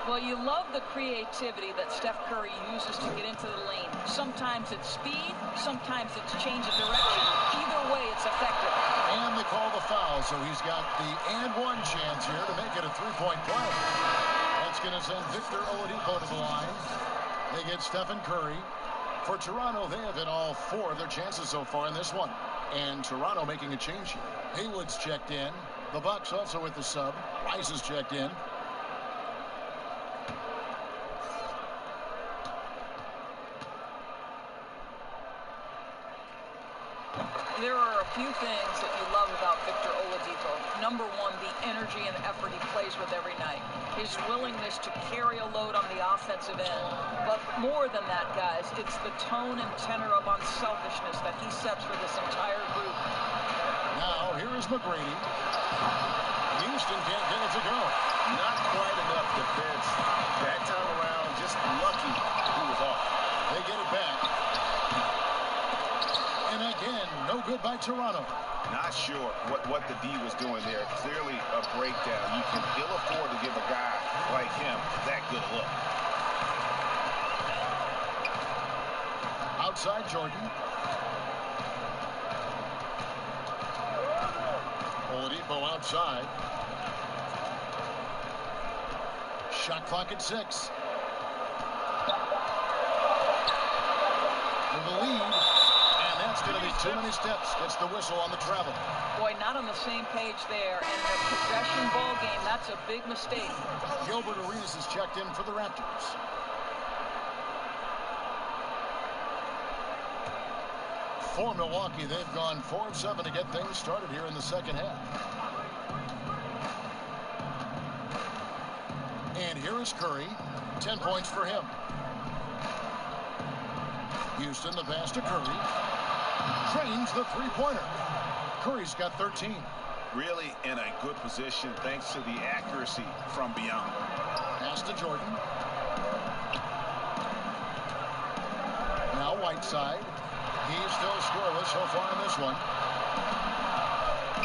Well, you love the creativity that Steph Curry uses to get into the lane. Sometimes it's speed, sometimes it's change of direction. Either way, it's effective. And they call the foul, so he's got the and one chance here to make it a 3-point play. That's going to send Victor Oladipo to the line. They get Stephen Curry. For Toronto, they have hit all 4 of their chances so far in this one. And Toronto making a change here. Haywood's checked in. The Bucks also with the sub. Rice is checked in. There are a few things that you love about Victor Oladipo. Number one, the energy and effort he plays with every night. His willingness to carry a load on the offensive end. But more than that, guys, it's the tone and tenor of unselfishness that he sets for this entire group. Now, here is McGrady. Houston can't get it to go. Not quite enough defense. That time around, just lucky he was off. They get it back. And again, no good by Toronto. Not sure what the D was doing there. Clearly a breakdown. You can ill afford to give a guy like him that good a look. Outside Jordan. Oladipo outside. Shot clock at 6. For the lead. It's going to be too many steps. Gets the whistle on the travel. Boy, not on the same page there. And the possession ball game, that's a big mistake. Gilbert Arenas is checked in for the Raptors. For Milwaukee, they've gone 4 of 7 to get things started here in the second half. And here is Curry. 10 points for him. Houston, the pass to Curry. Drains the 3-pointer. Curry's got 13. Really in a good position thanks to the accuracy from beyond. Pass to Jordan. Now Whiteside. He's still scoreless so far in this one.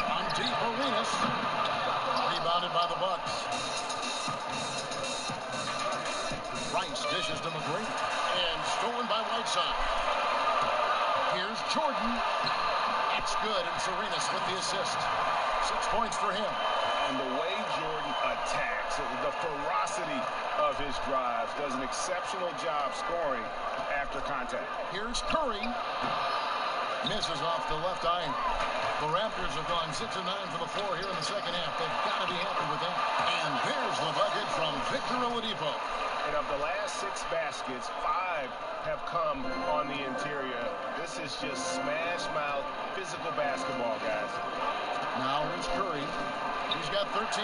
On deep, Arenas. Rebounded by the Bucks. Rice dishes to McGrady. And stolen by Whiteside. Here's Jordan. That's good, and Arenas with the assist. 6 points for him. And the way Jordan attacks, the ferocity of his drives, does an exceptional job scoring after contact. Here's Curry. Misses off the left iron. The Raptors have gone 6 of 9 from the floor here in the second half. They've got to be happy with that. And there's the bucket from Victor Oladipo. And of the last 6 baskets, 5 have come on the interior. This is just smash mouth physical basketball, guys. Now here's Curry. He's got 13.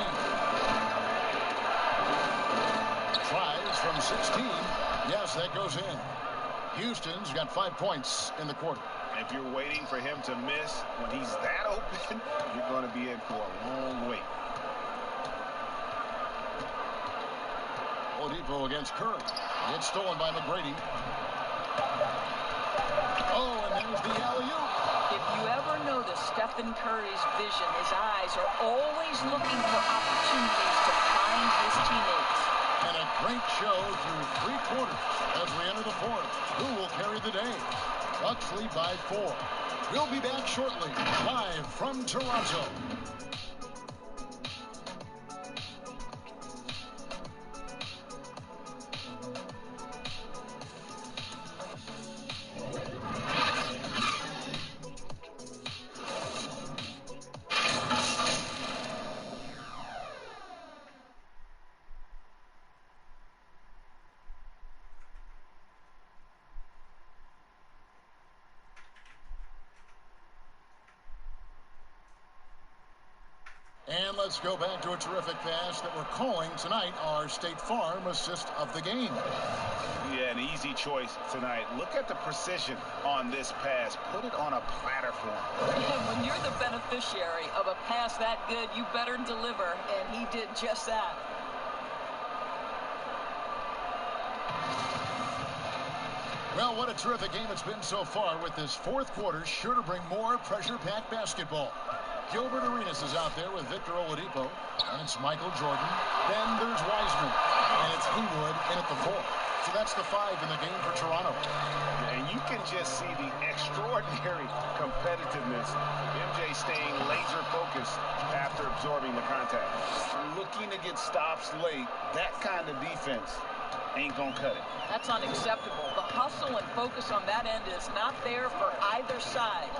Tries from 16. Yes, that goes in. Houston's got 5 points in the quarter. If you're waiting for him to miss when he's that open, you're going to be in for a long wait. Oladipo against Curry. It's stolen by McGrady. Oh, and there's the alley-oop. If you ever notice Stephen Curry's vision, his eyes are always looking for opportunities to find his teammates. And a great show through 3 quarters as we enter the fourth. Who will carry the day? Bucks lead by 4. We'll be back shortly, live from Toronto. And let's go back to a terrific pass that we're calling tonight our State Farm assist of the game. Yeah, an easy choice tonight. Look at the precision on this pass. Put it on a platter for him. And when you're the beneficiary of a pass that good, you better deliver, and he did just that. Well, what a terrific game it's been so far, with this fourth quarter sure to bring more pressure-packed basketball. Gilbert Arenas is out there with Victor Oladipo, and it's Michael Jordan. Then there's Wiseman, and it's Haywood in at the 4. So that's the 5 in the game for Toronto. And you can just see the extraordinary competitiveness. MJ staying laser focused after absorbing the contact. Looking to get stops late, that kind of defense ain't gonna cut it. That's unacceptable. The hustle and focus on that end is not there for either side.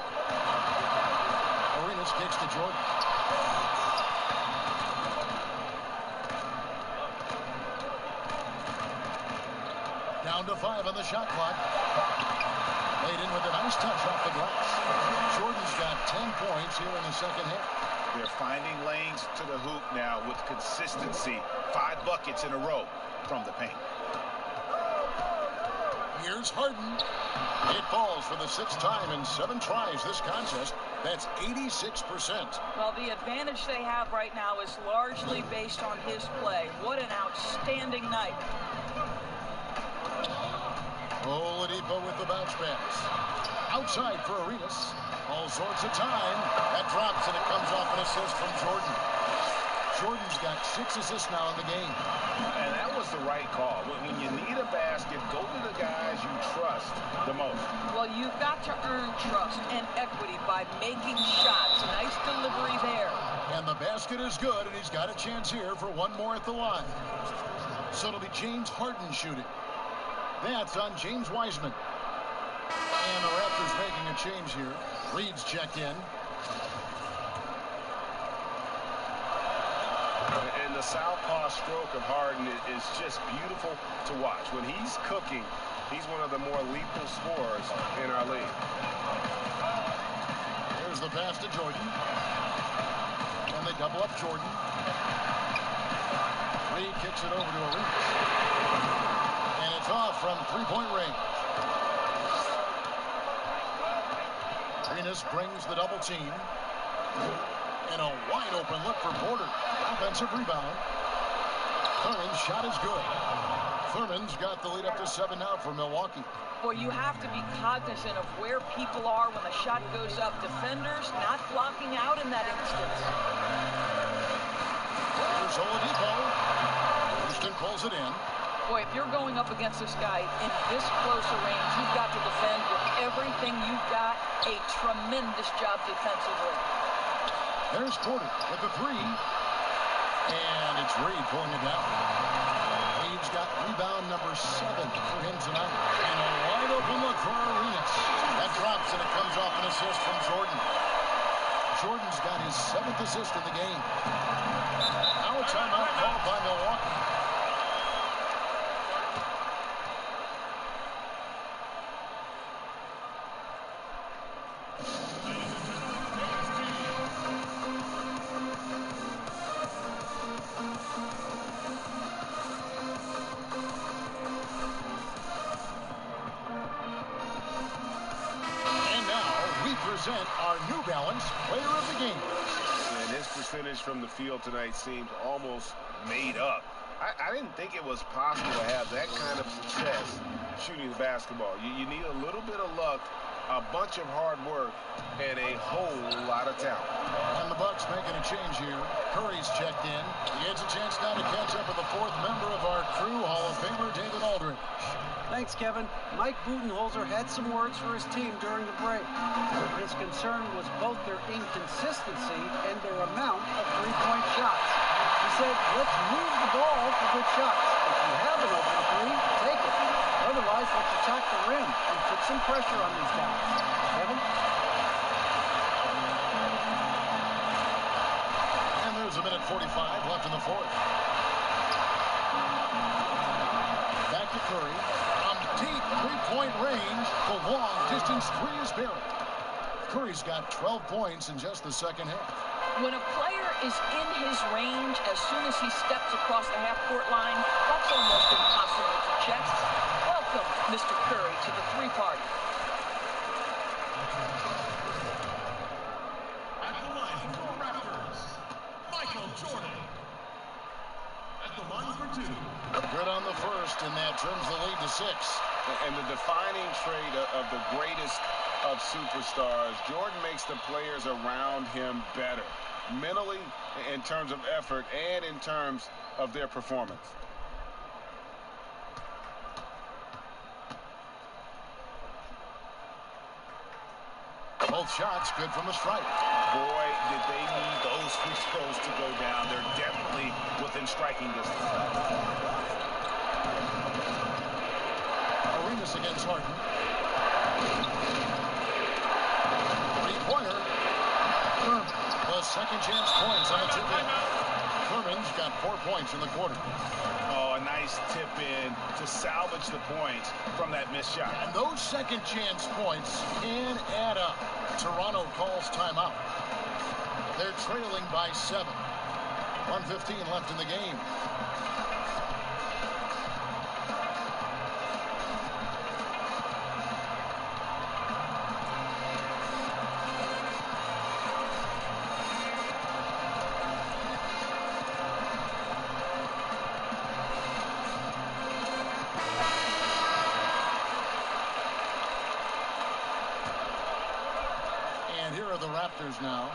Arenas kicks to Jordan. Down to 5 on the shot clock. Laid in with a nice touch off the glass. Jordan's got 10 points here in the second half. They're finding lanes to the hoop now with consistency. 5 buckets in a row from the paint. Here's Harden. It falls for the 6th time in 7 tries this contest. That's 86%. Well, the advantage they have right now is largely based on his play. What an outstanding night. Oladipo with the bounce pass. Outside for Arenas. All sorts of time. That drops, and it comes off an assist from Jordan. Jordan's got 6 assists now in the game. And that was the right call. When you need a basket, go to the guys you trust the most. Well, you've got to earn trust and equity by making shots. Nice delivery there. And the basket is good, and he's got a chance here for 1 more at the line. So it'll be James Harden shooting. That's on James Wiseman. And the Raptors making a change here. Reed's checked in. And the southpaw stroke of Harden is just beautiful to watch. When he's cooking, he's one of the more lethal scorers in our league. Here's the pass to Jordan. And they double up Jordan. Reed kicks it over to Arenas. And it's off from 3-point range. Arenas brings the double team. And a wide open look for Porter. Offensive rebound. Thurman's shot is good. Thurman's got the lead up to 7 now for Milwaukee. Boy, you have to be cognizant of where people are when the shot goes up. Defenders not blocking out in that instance. Here's Oladipo. Houston pulls it in. Boy, if you're going up against this guy in this close a range, you've got to defend with everything you've got. A tremendous job defensively. There's Porter with the 3. And it's Reed pulling it down. Reeves got rebound number 7 for him tonight. And a wide open look for Arenas. That drops, and it comes off an assist from Jordan. Jordan's got his 7th assist in the game. Now a timeout called by Milwaukee. Present our New Balance Player of the Game. And his percentage from the field tonight seems almost made up. I didn't think it was possible to have that kind of success shooting the basketball. You need a little bit of luck, a bunch of hard work, and a whole lot of talent. And the Bucks making a change here. Curry's checked in. He has a chance now to catch up with the 4th member of our crew, Hall of Famer David Aldridge. Thanks, Kevin. Mike Budenholzer had some words for his team during the break. His concern was both their inconsistency and their amount of three-point shots. He said, let's move the ball for good shots. If you have an open three, take it. Otherwise, let's attack the rim and put some pressure on these guys. Kevin? And there's a minute 45 left in the 4th. Back to Curry. From deep three-point range, the long-distance three is buried. Curry's got 12 points in just the second half. When a player is in his range, as soon as he steps across the half-court line, that's almost impossible to check. Welcome, Mr. Curry, to the three party. At the line for Raptors, Michael Jordan. At the line for 2. Good on the first, and that trims the lead to 6. And the defining trait of the greatest of superstars, Jordan makes the players around him better, mentally, in terms of effort, and in terms of their performance. Both shots good from the stripe. Boy, did they need those free throws to go down. They're definitely within striking distance. Arenas against Harden. Three-pointer. The second chance points on the tip-in. Thurman's got 4 points in the quarter. Oh, a nice tip-in to salvage the points from that missed shot. And those second chance points can add up. Toronto calls timeout. They're trailing by 7. 1:15 left in the game. Raptors now.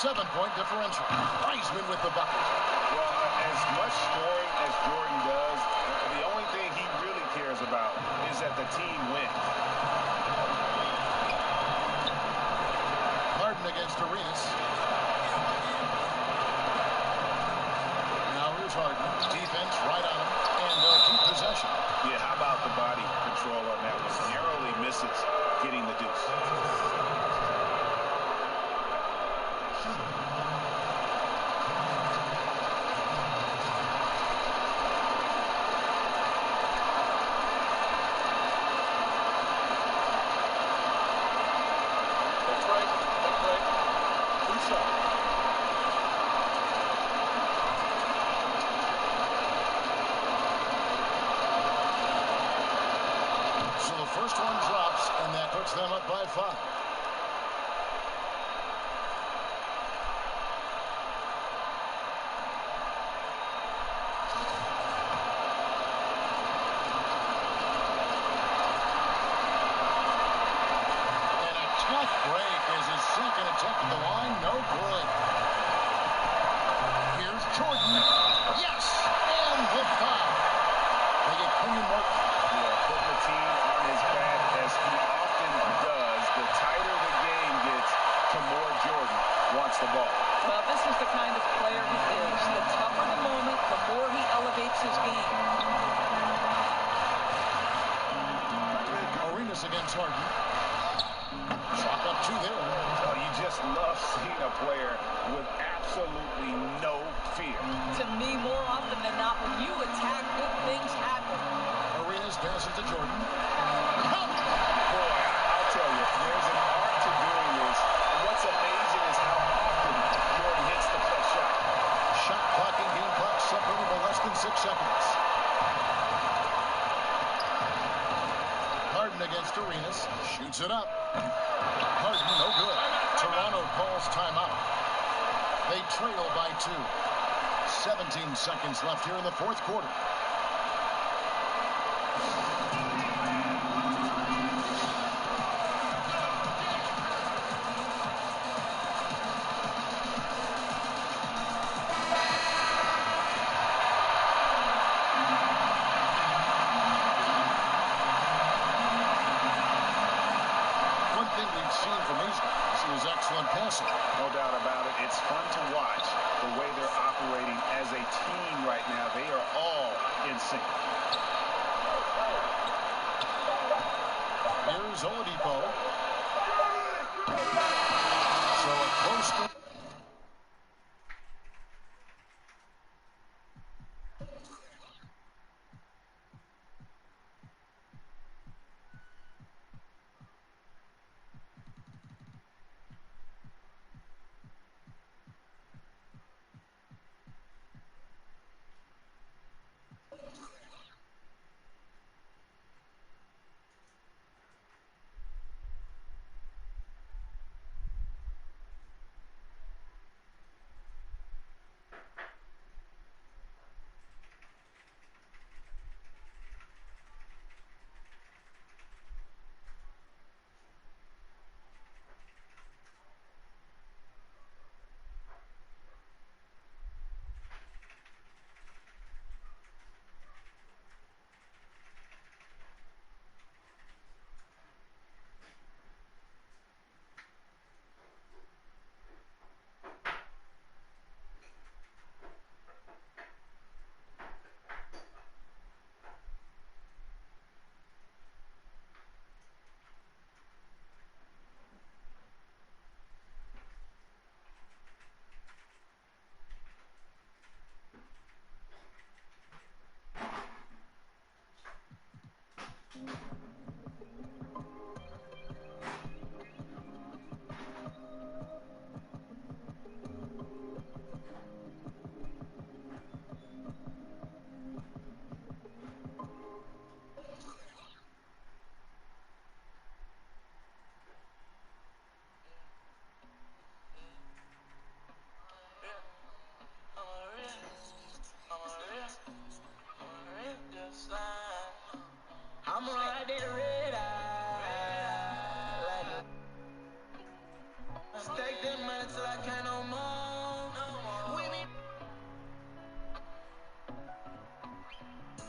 7-point differential. Wiseman with the bucket. Well, as much scoring as Jordan does, the only thing he really cares about is that the team wins. Harden against Arenas. Now here's Harden. Defense right on him. And they'll keep possession. Yeah, how about the body control on that one? Narrowly misses getting the deuce. First one drops, and that puts them up by 5. And a tough break as his second attempt at the line, no good. Here's Jordan. Yes! And the foul. They get Kenyon Martin. Putting the team on his back as he often does. The player with absolutely no fear. To me, more often than not, when you attack, good things happen. Arenas passes to Jordan. Boy, I'll tell you, there's an art to doing this. And what's amazing is how often Jordan hits the plus shot. Shot clock and game clock separated by less than 6 seconds. Harden against Arenas. Shoots it up. Harden, no good. Toronto calls timeout. They trail by 2. 17 seconds left here in the fourth quarter. One thing we've seen from these guys is excellent passing. No doubt about it. It's fun to watch the way they're operating as a team right now. They are all in sync. Here's Oladipo. So a close. I'm gonna ride that red eye. Stack that money till I can't no more. We be.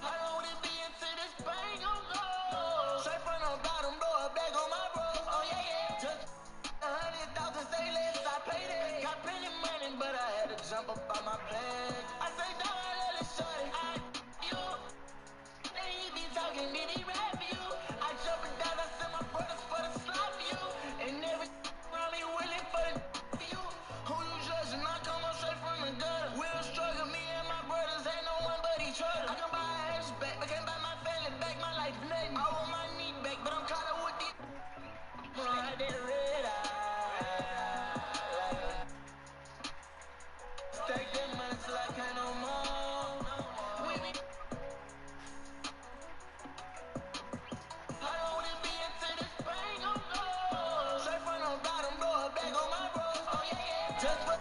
I don't wanna be into this bang on go. Straight from the bottom, blow a bag on my bro. Oh yeah, yeah. Just 100,000, say less, I paid it. Got plenty money, but I had to jump up on my bag. I say, dog, I let it shorty. You. He be talking, did he rap you? I jump it down, I send my brothers for the slap you. And every around me willing for the you. Who you judging? I come up straight from the gutter. We'll struggle, me and my brothers ain't no one but each other. I can buy a hatchback, but can't buy my family back. My life nothing. I want my knee back, but I'm caught up with these. Ride that red eye. Stack that money till I can't no more. We be. I don't wanna be into this bang on go. Straight from the bottom, blow a bag on my bro. Oh yeah, yeah. Just for